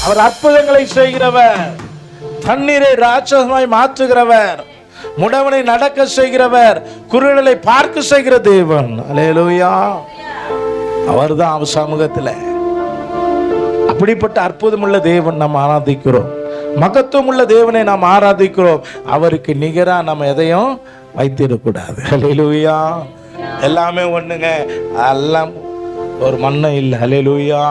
அவர் அற்புதங்களை செய்கிறவர், தண்ணீரை ராட்சசமாய் மாற்றுகிறவர், முடவனை நடக்க செய்கிறவர், குருடனை பார்க்க செய்கிற தேவன். ஹல்லேலூயா. அவர்தான் அவர் சமூகத்தில் அப்படிப்பட்ட அற்புதமுள்ள தேவன் நாம் ஆராதிக்கிறோம். மகத்துவம் உள்ள தேவனை நாம் ஆராதிக்கிறோம். அவருக்கு நிகரா நம்ம எதையும் வைத்திடக்கூடாது. ஹல்லேலூயா. எல்லாமே ஒண்ணுங்க, எல்லாம் ஒரு மண்ணை இல்லை. ஹல்லேலூயா.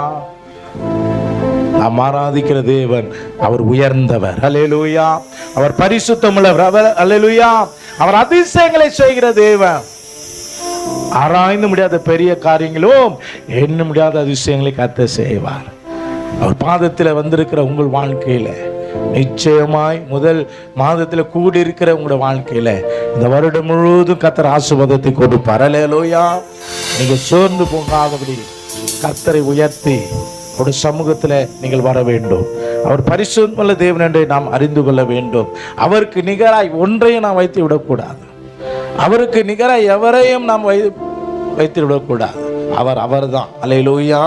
நாம் ஆராதிக்கிற தேவன் அவர் உயர்ந்தவர். ஹல்லேலூயா. அவர் பரிசுத்தமுள்ளவர். அவர் ஹல்லேலூயா. அவர் அதிசயங்களை செய்கிற தேவன். ஆராய்ந்து முடியாத பெரிய காரியங்களும் எண்ண முடியாத அதிசயங்களை கர்த்தர் செய்வார். அவர் பாதத்தில் வந்திருக்கிற உங்கள் வாழ்க்கையில நிச்சயமாய் முதல் மாதத்தில் கூடியிருக்கிற உங்களோட வாழ்க்கையில இந்த வருடம் முழுவதும் கர்த்தர் ஆசீர்வாதத்தை கொடுப்பார். ஹல்லேலூயா. நீங்க சோர்ந்து போகாதபடி கர்த்தரை உயர்த்தி ஒரு சமூகத்தில் நீங்கள் வர வேண்டும். அவர் பரிசுத்தமுள்ள தேவன் என்று நாம் அறிந்து கொள்ள வேண்டும். அவருக்கு நிகராய் ஒன்றையும் நாம் வைத்து விடக்கூடாது. அவருக்கு நிகராய் எவரையும் நாம் வைத்து விடக்கூடாது. அவர் தான். அல்லேலூயா.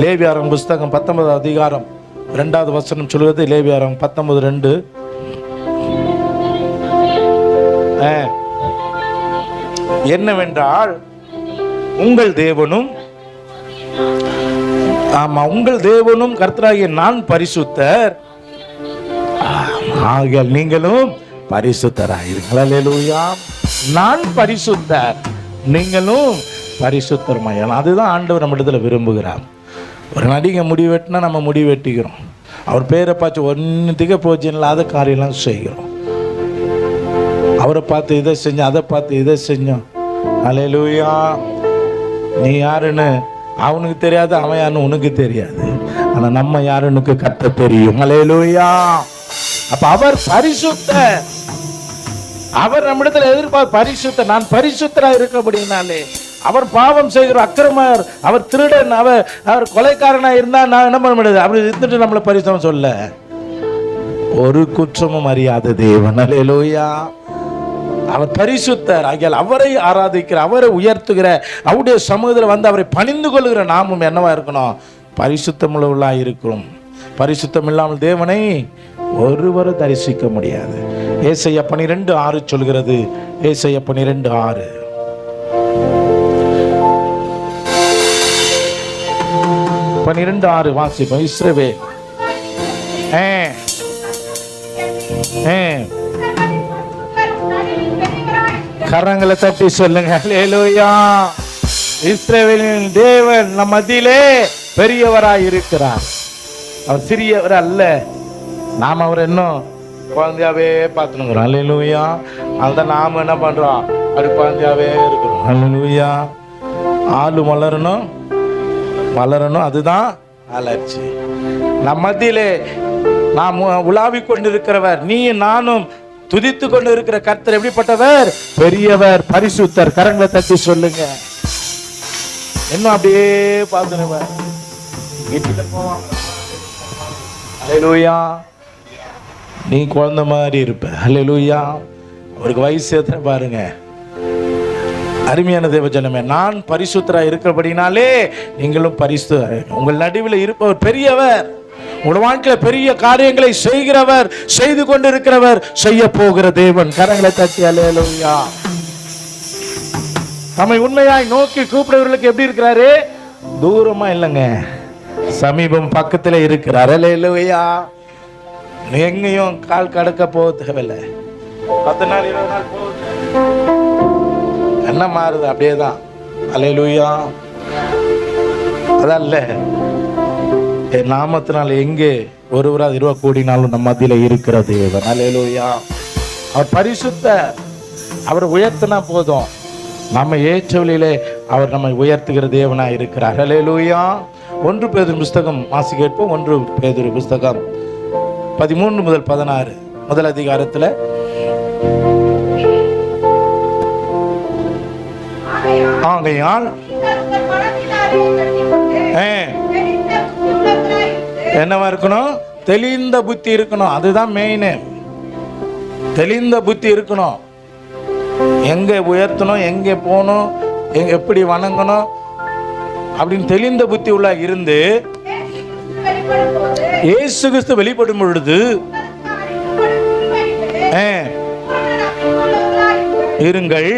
லேவியராகமம் புஸ்தகம் 19 அதிகாரம் 2வது வசனம் சொல்கிறது. லேவியராகமம் 19:2. என்னவென்றால் உங்கள் தேவனும் கர்த்தராகிய நான் பரிசுத்தர், ஆகையால் நீங்களும் பரிசுத்தராயிருங்கள். அல்லேலூயா. நான் பரிசுத்தர், நீங்களும் பரிசுத்தர்மாய். அதுதான் ஆண்டவர் நம்ம இடத்துல விரும்புகிறார். ஒரு நடிகை முடி வெட்டினா நம்ம முடி வெட்டிக்கிறோம். அவர் பேரை பார்த்து ஒன்றுத்துக்கு போச்சு இல்லாத காரியம்லாம் செய்கிறோம். அவரை பார்த்து இதை செஞ்சோம், அதை பார்த்து இதை செஞ்சோம். அல்லேலூயா. நீ யாருன்னு அவனுக்கு தெரியாது, அவன் யாருன்னு உனக்கு தெரியாது. ஆனா நம்ம யாருன்னு கர்த்தர் தெரியும். அல்லேலூயா. அப்ப அவர் பரிசுத்தர். அவர் நம்மிடத்துல எதிர்பார்ப்பு பரிசுத்தர். நான் பரிசுத்தரா இருக்கபடினாலே அவர் பாவம் செய்கிற அக்கிரமர், அவர் திருடன், அவர் கொலைக்காரனா இருந்தா நான் என்ன பண்ண முடியாது. அப்படி இருந்துட்டு நம்மளை பரிசுத்தம் சொல்ல ஒரு குற்றமும் அறியாத தேவன். அல்லேலூயா. அவர் பரிசுத்தர். ஆகியால் அவரை ஆராதிக்கிற, அவரை உயர்த்துகிற, அவருடைய சமூகத்தில் வந்து அவரை பணிந்து கொள்கிற நாமும் என்னவா இருக்கணும்? பரிசுத்தமுள்ளவர்களாக இருக்கிறோம். பரிசுத்தம் இல்லாமல் தேவனை ஒருவரும் தரிசிக்க முடியாது. ஏசாயா 12:6 சொல்கிறது. ஏசாயா 12:6. 12:6 வாசிப்போம். இஸ்ரவேல் கரங்களை தட்டி சொல்லுங்க. அல்லேலூயா. இஸ்ரவேலின் தேவன் நம் மத்தியிலே பெரியவராய் இருக்கிறார். அவர் சிறியவர் அல்ல. நாம் அவர் இன்னும் குழந்தையாவே பார்த்துனுங்கிறோம். அல்லேலூயா. அதுதான் நாம் என்ன பண்றோம்? அப்படி குழந்தையாவே இருக்கிறோம். அல்லேலூயா. ஆளு வளரணும், அதுதான் அலர்ச்சி. நம் மத்தியிலே நாம் உலாவிக் கொண்டிருக்கிறவர், நீ நானும் துதித்து கொண்டு இருக்கிற கர்த்தர் எப்படிப்பட்டவர்? பெரியவர், பரிசுத்தர். கரங்களை தட்டி சொல்லுங்க. இன்னும் அப்படியே பார்த்துருவேன். வீட்டுல போவாங்க. அல்லேலூயா. நீ குழந்தை மாதிரி இருப்ப. அல்லேலூயா. அவருக்கு வயசு எத்தனை பாருங்க. அருமையான தேவஜனமே, நான் பரிசுத்தரா இருக்கிறபடினாலே நீங்களும் பரிசுத்தர். உங்கள் நடுவில் இருப்பவர் பெரியவர். உங்கள் வாழ்க்கையில பெரிய காரியங்களை செய்கிறவர், செய்து கொண்டிருக்கிறவர், செய்ய போகிற தேவன். கரங்களை தட்டி அல்லேலூயா. நம்மை உண்மையாய் நோக்கி கூப்பிடுறவர்களுக்கு எப்படி இருக்கிறாரு? தூரமா இல்லைங்க, சமீபம் பக்கத்துல இருக்கிறார். அல்லேலூயா. எங்கேயும் கால் கடக்க போக தேவையில்லை. 10 நாள் 20 நாள் போகுது, என்ன மாறுது? அப்படியேதான். அல்லேலூயா. அதல்ல, என் நாமத்தினால் எங்கே ஒருவராது 20 கோடினாலும் நம்ம மத்தியில இருக்கிற தேவன். அல்லேலூயா. அவர் பரிசுத்த. அவர் உயர்த்தினா போதும், நம்ம ஏற்ற வழியிலே அவர் நம்மை உயர்த்துகிற தேவனா இருக்கிறார். அல்லேலூயா. 1 பேதுரு புஸ்தகம் வாசி கேட்போம். 1 பேதுரு புஸ்தகம் 13 முதல் 16 முதல் அதிகாரத்துல ஆகையால் என்னவா இருக்கணும்? தெளிந்த புத்தி இருக்கணும். அதுதான் மெயின். தெளிந்த புத்தி இருக்கணும். எங்க உயர்த்தணும், எங்க போகணும், எப்படி வணங்கணும் அப்படின்னு தெளிந்த புத்தி உள்ள இருந்து இயேசு கிறிஸ்து வெளிப்படும் பொழுது இருங்கள்.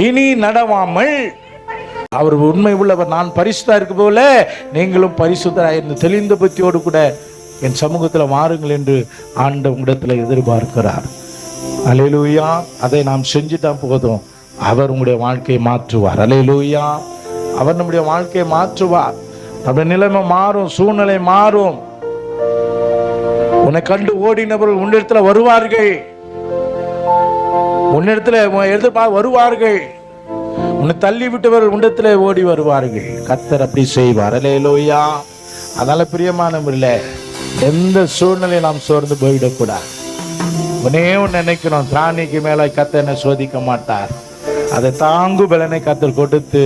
இனி நடவாமல் அவர் உண்மை உள்ளவர், நான் பரிசுத்தா இருக்க போல நீங்களும் பரிசுத்தராய் இருந்து தெளிந்த புத்தியோடு கூட என் சமூகத்தில் வாருங்கள் என்று ஆண்டவர் உங்களிடத்தில் எதிர்பார்க்கிறார். அல்லேலூயா. அதை நாம் செஞ்சுட்டா போதும், அவர் உங்களுடைய வாழ்க்கையை மாற்றுவார். அல்லேலூயா. அவர் நம்முடைய வாழ்க்கையை மாற்றுவார். நம்முடைய நிலைமை மாறும், சூழ்நிலை மாறும். உன்னை கண்டு ஓடினவர்கள் உன்னிடத்துல வருவார்கள், உன்னிடத்துல எதிர்பார்த்து வருவார்கள். உன்னை தள்ளி விட்டவர்கள் உன்னிடத்துல ஓடி வருவார்கள். கர்த்தர் அப்படி செய்வார். அல்லேலூயா. அதனால பிரியமானவர்களே, எந்த சூழ்நிலையை நாம் சோர்ந்து போய்விடக்கூடாது. உன்னே ஒன்று நினைக்கணும், திராணிக்கு மேல கர்த்தர் என்னை சோதிக்க மாட்டார். அதை தாங்கு பலனை கர்த்தர் கொடுத்து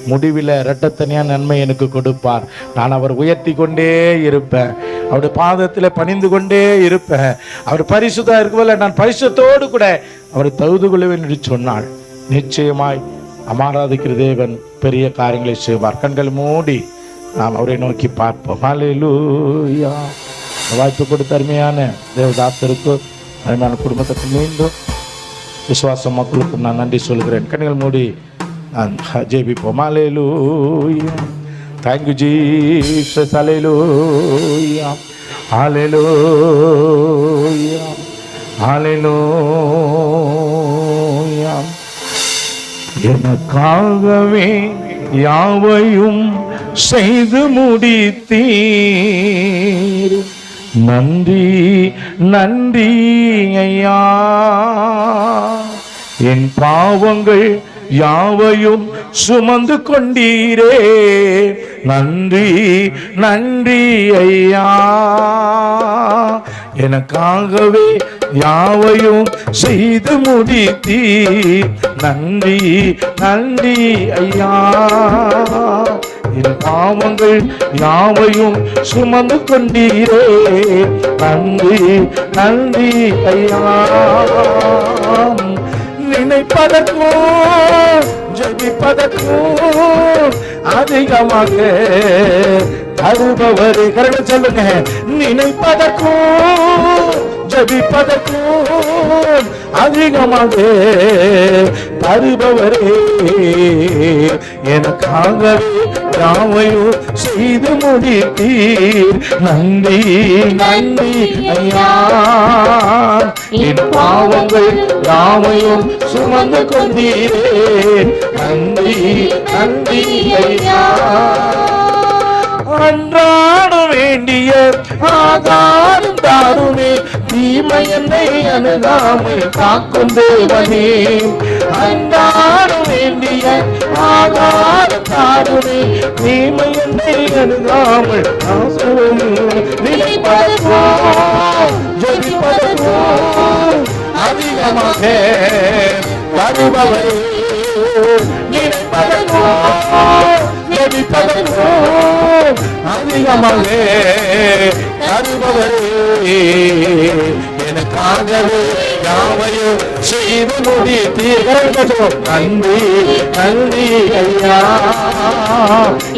முடிவில் இரட்டத்தனியா நன்மை எனக்கு கொடுப்பார். நான் அவர் உயர்த்தி கொண்டே இருப்பேன், அவருடைய பாதத்தில் பணிந்து கொண்டே இருப்பேன். அவர் பரிசுத்தா இருக்கவில்லை, நான் பரிசுத்தோடு கூட அவரை தகுது கொள்வேன் என்று சொன்னாள். நிச்சயமாய் அமாராதிக்கிற தேவன் பெரிய காரியங்களை செய்வார். கண்கள் மூடி நாம் அவரை நோக்கி பார்ப்போம். ஹல்லேலூயா. வாய்ப்பு கொடுத்த அருமையான தேவதாசருக்கு, அருமையான குடும்பத்துக்கு மீண்டும் விசுவாச மக்களுக்கு நான் நன்றி சொல்கிறேன். கண்கள் மூடி நான் ஜெபிப்போம். ஹல்லேலூயா. Thank you Jesus. Hallelujah. Hallelujah. Hallelujah. எனக்காகவே யாவையும் செய்து முடித்தீர். நன்றி நன்றி ஐயா. என் பாவங்கள் யாவையும் சுமந்து கொண்டீரே. நன்றி நன்றி ஐயா. எனக்காகவே யாவையும் செய்து முடித்தீர். நன்றி நன்றி ஐயா. என் பாவங்கள் யாவையும் சுமந்து கொண்டீரே. நன்றி நன்றி ஐயா. நினைப்பதற்கும் ஜெபிப்பதற்கும் அதிகமாக தருபவரே. கரெக்டா சொல்லுங்க. நினைப்பதற்கும் ஜெபிப்பதற்கும் அதிகமாக தருபவரே. எனக்காகவே யாவையும் செய்து முடித்தீர். நன்றி நன்றி ஐயா. என் பாவங்கள் யாவையும் சுமந்து கொண்டீரே. நன்றி நன்றி ஐயா. அன்றாட வேண்டிய ஆதாரம் தாருமே. தீமை என்னை அணுகாமல் காக்கும் தேவனே. அன்றாட வேண்டிய ஆதாரம் தாருமே. தீமை என்னை அணுகாமல் நினைப்பதற்கும் ஜெபிப்பதற்கும் அதிகமாக தருபவரே. நினைப்பதற்கும் ஜெபிப்பதற்கும் அதிகமாக தருபவரே. எனக்காகவே யாவையும் செய்து முடித்தீர். நன்றி நன்றி ஐயா.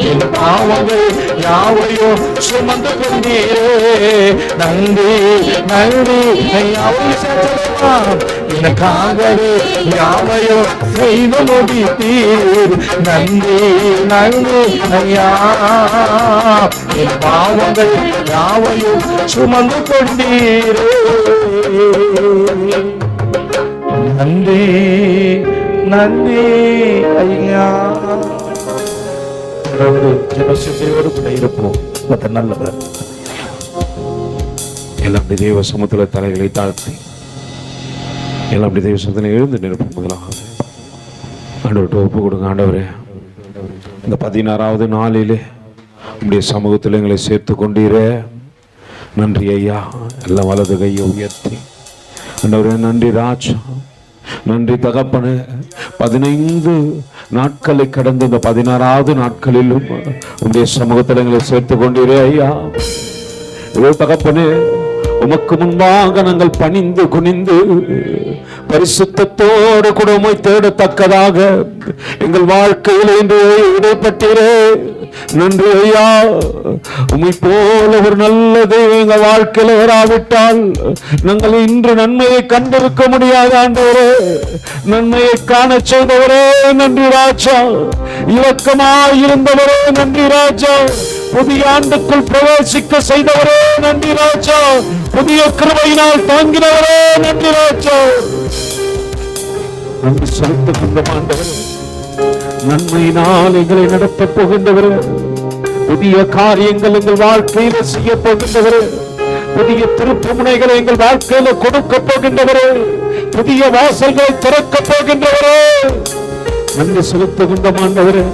என் பாவங்கள் யாவையும் சுமந்து கொண்டீரே. நன்றி நன்றி ஐயா. எனக்காகவே யாவையும் செய்து முடித்தீர். நன்றி நன்றி ஐயா. என் பாவங்கள் யாவையும் சுமந்து கொண்டீரே. நன்றி நன்றி ஐயா. ஜனசிந்தையோடு கூட இருப்போம். நல்லவர் எல்லாம் தேவ சமூகத்துல தலைகளை தாழ்த்தி எல்லாம் தெய்வ சமூகத்தில் எழுந்து நிற்போம். முதலாக ஆண்டவர்கிட்ட ஒப்பு கொடுங்க. ஆண்டவரே, இந்த 16வது நாளிலே உங்களுடைய சமூகத்தில் எங்களை சேர்த்து கொண்டீரே. நன்றி ஐயா. எல்லாம் வலது கையை உயர்த்தி ஆண்டவரே நன்றி ராஜா. நன்றி தகப்பனே. 15 நாட்களை கடந்த இந்த 16வது நாட்களிலும் உங்களுடைய சமூகத்தில் எங்களை சேர்த்து கொண்டீரே ஐயா. இதோ தகப்பனே, உமக்கு முன்பாக நாங்கள் பணிந்து குனிந்து பரிசுத்தத்தோடு கூட உம்மை தேடத்தக்கதாக எங்கள் வாழ்க்கையில் இன்று இடைப்பட்டீரே. நன்றி ஐயா. உம்மை போல ஒரு நல்ல தெய்வம் எங்கள் வாழ்க்கையில் வராவிட்டால் நாங்கள் இன்று நன்மையை கண்டிருக்க முடியாது. ஆண்டவரே, நன்மையை காண செய்தவரே நன்றி ராஜா. இலக்கமாயிருந்தவரே நன்றி ராஜா. புதிய ஆண்டுக்குள் பிரவேசிக்க செய்தவரே நன்றி ராஜா. புதிய கிருபையினால் தாங்கினவரே நன்றி ராஜா. நன்றி செலுத்துகின்ற ஆண்டவரே, நன்மையினால் எங்களை நடத்தப் போகின்றவர், புதிய காரியங்கள் எங்கள் வாழ்க்கையில செய்ய போகின்றவர், புதிய திருப்பு முனைகளை எங்கள் வாழ்க்கையில கொடுக்க போகின்றவர், புதிய வாசல்களை திறக்க போகின்றவரே நன்றி செலுத்துகின்ற ஆண்டவரே.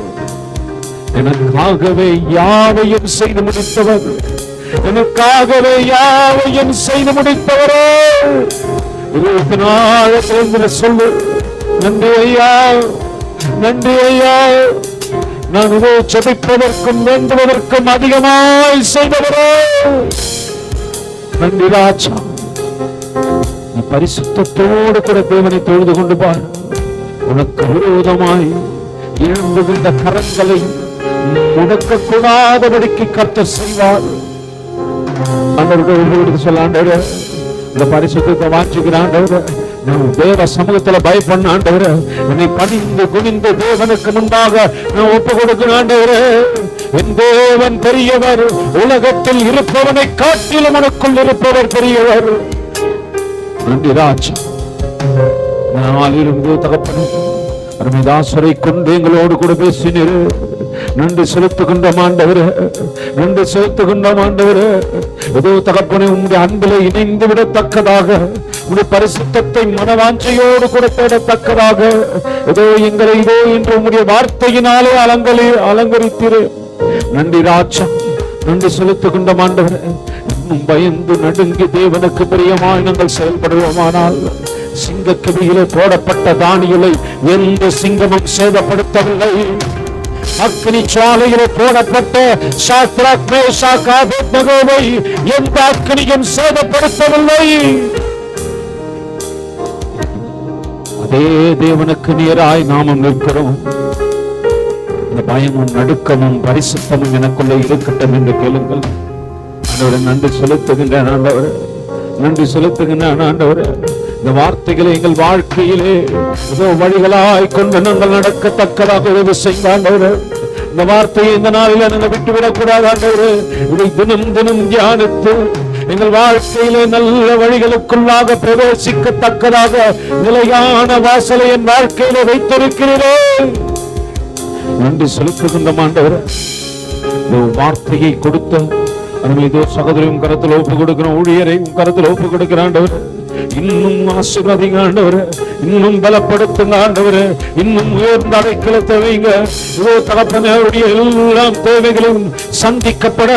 எனக்காகவே யாவையும் செய்து முடித்தவர், எனக்காகவே யாவையும் செய்து முடித்தவரே 24 சொல்லு. நன்றி ஐயா, நன்றி ஐயா. நான் இதோ ஜெபிப்பதற்கும் வேண்டுவதற்கும் அதிகமாய் செய்தவரே நன்றி ராஜா. நீ பரிசுத்தத்தோடு கூட தேவனை தொழுது கொண்டு பார். உனக்கு விரோதமாய் எழும்புகின்ற கரங்களை முடக்கக்கூடாதபடிக்கு கர்த்தர் செய்வார். ஆண்டவருக்கு சொல்ல, ஆண்டவரே இந்த பரிசுத்தத்தை வாஞ்சிக்கிற ஆண்டவரே, தேவ சமூகத்துல பயப்பட ஆண்டவரே, என்னை பணிந்து குனிந்து தேவனுக்கு முன்பாக நான் ஒப்பு கொடுக்கிற ஆண்டவரே. என் தேவன் பெரியவர், உலகத்தில் இருப்பவனை காட்டிலும் உனக்குள் இருப்பவர் பெரியவர். நன்றி ராஜா. நாளிலிருந்து தகப்பனே அருமைதாசரை கொண்டு எங்களோடு கூட பேசினீர். நன்றி செலுத்துகின்ற ஆண்டவரே, நன்றி செலுத்துகின்ற ஆண்டவரே. ஏதோ தகப்பனை உங்களுடைய அன்பிலே இணைந்து விடத்தக்கதாக, உங்களுடைய பரிசுத்தத்தை மனவாஞ்சையோடு கூட தேடத்தக்கதாக ஏதோ எங்களை இதோ இன்று உங்களுடைய வார்த்தையினாலே அலங்கரித்தீர். நன்றி ராஜா. நன்றி செலுத்துகின்ற ஆண்டவரே. இன்னும் பயந்து நடுங்கி தேவனுக்கு பிரியமாய் நாங்கள் செயல்படுவோமானால் சிங்கக்கவியிலே போடப்பட்ட தானியலை எந்த சிங்கமும் சேதப்படுத்தவில்லை. அக்னி சுவாலையிலே போடப்பட்ட சாத்ராக் மேஷாக் ஆபேத்நேகோவை எந்த அக்னியும் சேதப்படுத்தவில்லை. அதே தேவனுக்கு நேராய் நாமும் நிற்கிறோம். இந்த பயமும் நடுக்கமும் பரிசுத்தமும் எனக்குள்ளே இருக்கட்டும் என்று கேளுங்கள். ஆண்டவரே நன்றி செலுத்துகின்றேன் ஆண்டவரே, நன்றி செலுத்துகின்றேன் ஆண்டவரே. இந்த வார்த்தைகளை எங்கள் வாழ்க்கையிலே ஏதோ வழிகளாய் கொண்டு நாங்கள் நடக்கத்தக்கதாக உதவி செய்த ஆண்டவரே. இந்த வார்த்தையை இந்த நாளில் நாங்கள் விட்டுவிடக் கூடாது ஆண்டவரே. இதை தினம் தினம் தியானித்து எங்கள் வாழ்க்கையிலே நல்ல வழிகளுக்குள்ளாக பிரவேசிக்கத்தக்கதாக நிலையான வாசலை என் வாழ்க்கையிலே வைத்திருக்கிறேன். நன்றி செலுத்துகின்ற ஆண்டவரே. இந்த வார்த்தையை கொடுத்த அருமைதோ சகோதரியும் கருத்தில் ஒப்பு கொடுக்கிற ஊழியரையும் கருத்தில் ஒப்பு கொடுக்கிற ஆண்டவரே, இன்னும் ஆசீர்வதிங்க ஆண்டவரே, இன்னும் பலப்படுத்துங்க ஆண்டவரே, இன்னும் உயர்ந்த அடைக்கலத்தை வைங்க. இதோ தகப்பனுடைய எல்லாம் தேவைகளும் சந்திக்கப்பட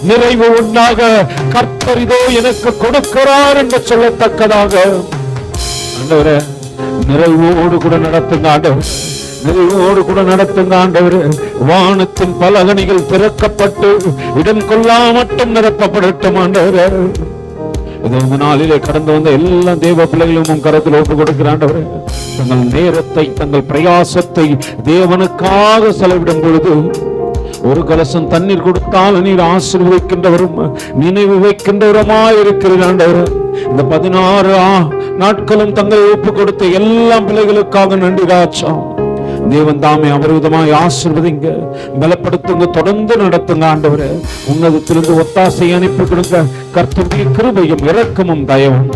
நிறைவு உண்டாக கர்த்தர் இதோ எனக்கு கொடுக்கிறார் என்று சொல்லத்தக்கதாக ஆண்டவரே நிறைவோடு கூட நடத்துங்க ஆண்டவர், நிறைவோடு கூட நடத்துங்க ஆண்டவரே. வானத்தின் பல அகணிகள் திறக்கப்பட்டு இடம் கொள்ளாமட்டும் நிரப்பப்படட்டும் ஆண்டவரே. இந்த நாளிலே கடந்து வந்த எல்லா தேவ பிள்ளைகளும் கரத்தில் ஒப்பு கொடுக்கிற ஆண்டவரே, தங்கள் நேரத்தை தங்கள் பிரயாசத்தை தேவனுக்காக செலவிடும் பொழுது ஒரு கலசம் தண்ணீர் கொடுத்தால் நீர் ஆசீர்வதிக்கின்றவரும் நினைவு வைக்கின்றவருமாய் இருக்கிறீர் ஆண்டவரே. இந்த 16 நாட்களும் தங்களை ஒப்பு கொடுத்த எல்லா பிள்ளைகளுக்காக நன்றி ராஜா. தேவன் தாமே அபரிவிதமாய் ஆசீர்வதிங்க, பலப்படுத்துங்க, தொடர்ந்து நடத்துங்க ஆண்டவரே. உன்னதத்திலிருந்து ஒத்தாசை அனுப்பி கொடுங்க. கர்த்தருடைய கிருபையும் இரக்கமும் தயவும்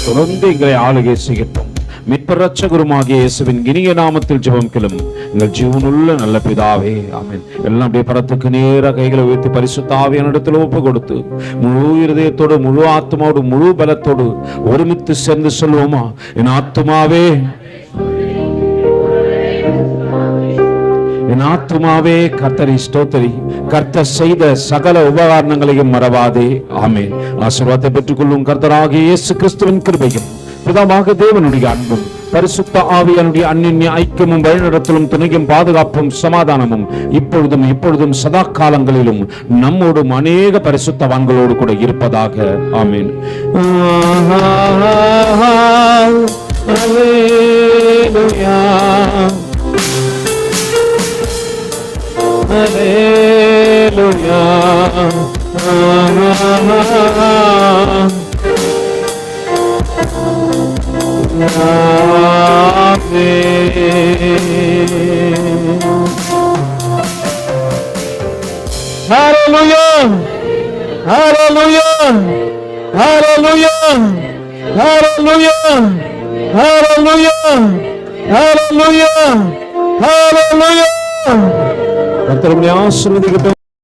தொடர்ந்து எங்களை ஆளுகை செய்யட்டும். மீட்பர் இரட்சகருமாகிய இயேசுவின் இனிய நாமத்தில் ஜெபம் கேளும் எங்கள் ஜீவனுள்ள நல்ல பிதாவே, ஆமென். எல்லாம் அப்படியே பரத்துக்கு நேர கைகளை உயர்த்தி பரிசுத்த ஆவியானிடத்தில் ஒப்பு கொடுத்து முழு இருதயத்தோடு முழு ஆத்மாவோடு முழு பலத்தோடு ஒருமித்து சேர்ந்து சொல்லுவோமா? என் ஆத்மாவே, என் ஆத்துமாவே கர்த்தரை ஸ்தோத்திரி, கர்த்தர் செய்த சகல உபகாரணங்களையும் மறவாதே. ஆமென். ஆசீர்வாதத்தை பெற்றுக் கொள்ளும் கர்த்தராகிய இயேசு கிறிஸ்துவின் கிருபையும் பிதாவாகிய தேவனுடைய அன்பும் பரிசுத்த ஆவியானுடைய அந்நிய ஐக்கியமும் வழிநடத்தலும் துணையும் பாதுகாப்பும் சமாதானமும் இப்பொழுதும் சதா காலங்களிலும் நம்மோடும் அநேக பரிசுத்தவான்களோடு கூட இருப்பதாக. ஆமென். Hallelujah. Hallelujah. Hallelujah. Hallelujah. Hallelujah. Hallelujah. Hallelujah. Hallelujah. Hallelujah. கர்த்தர் உங்களை ஆசீர்வதிக்கட்டும்.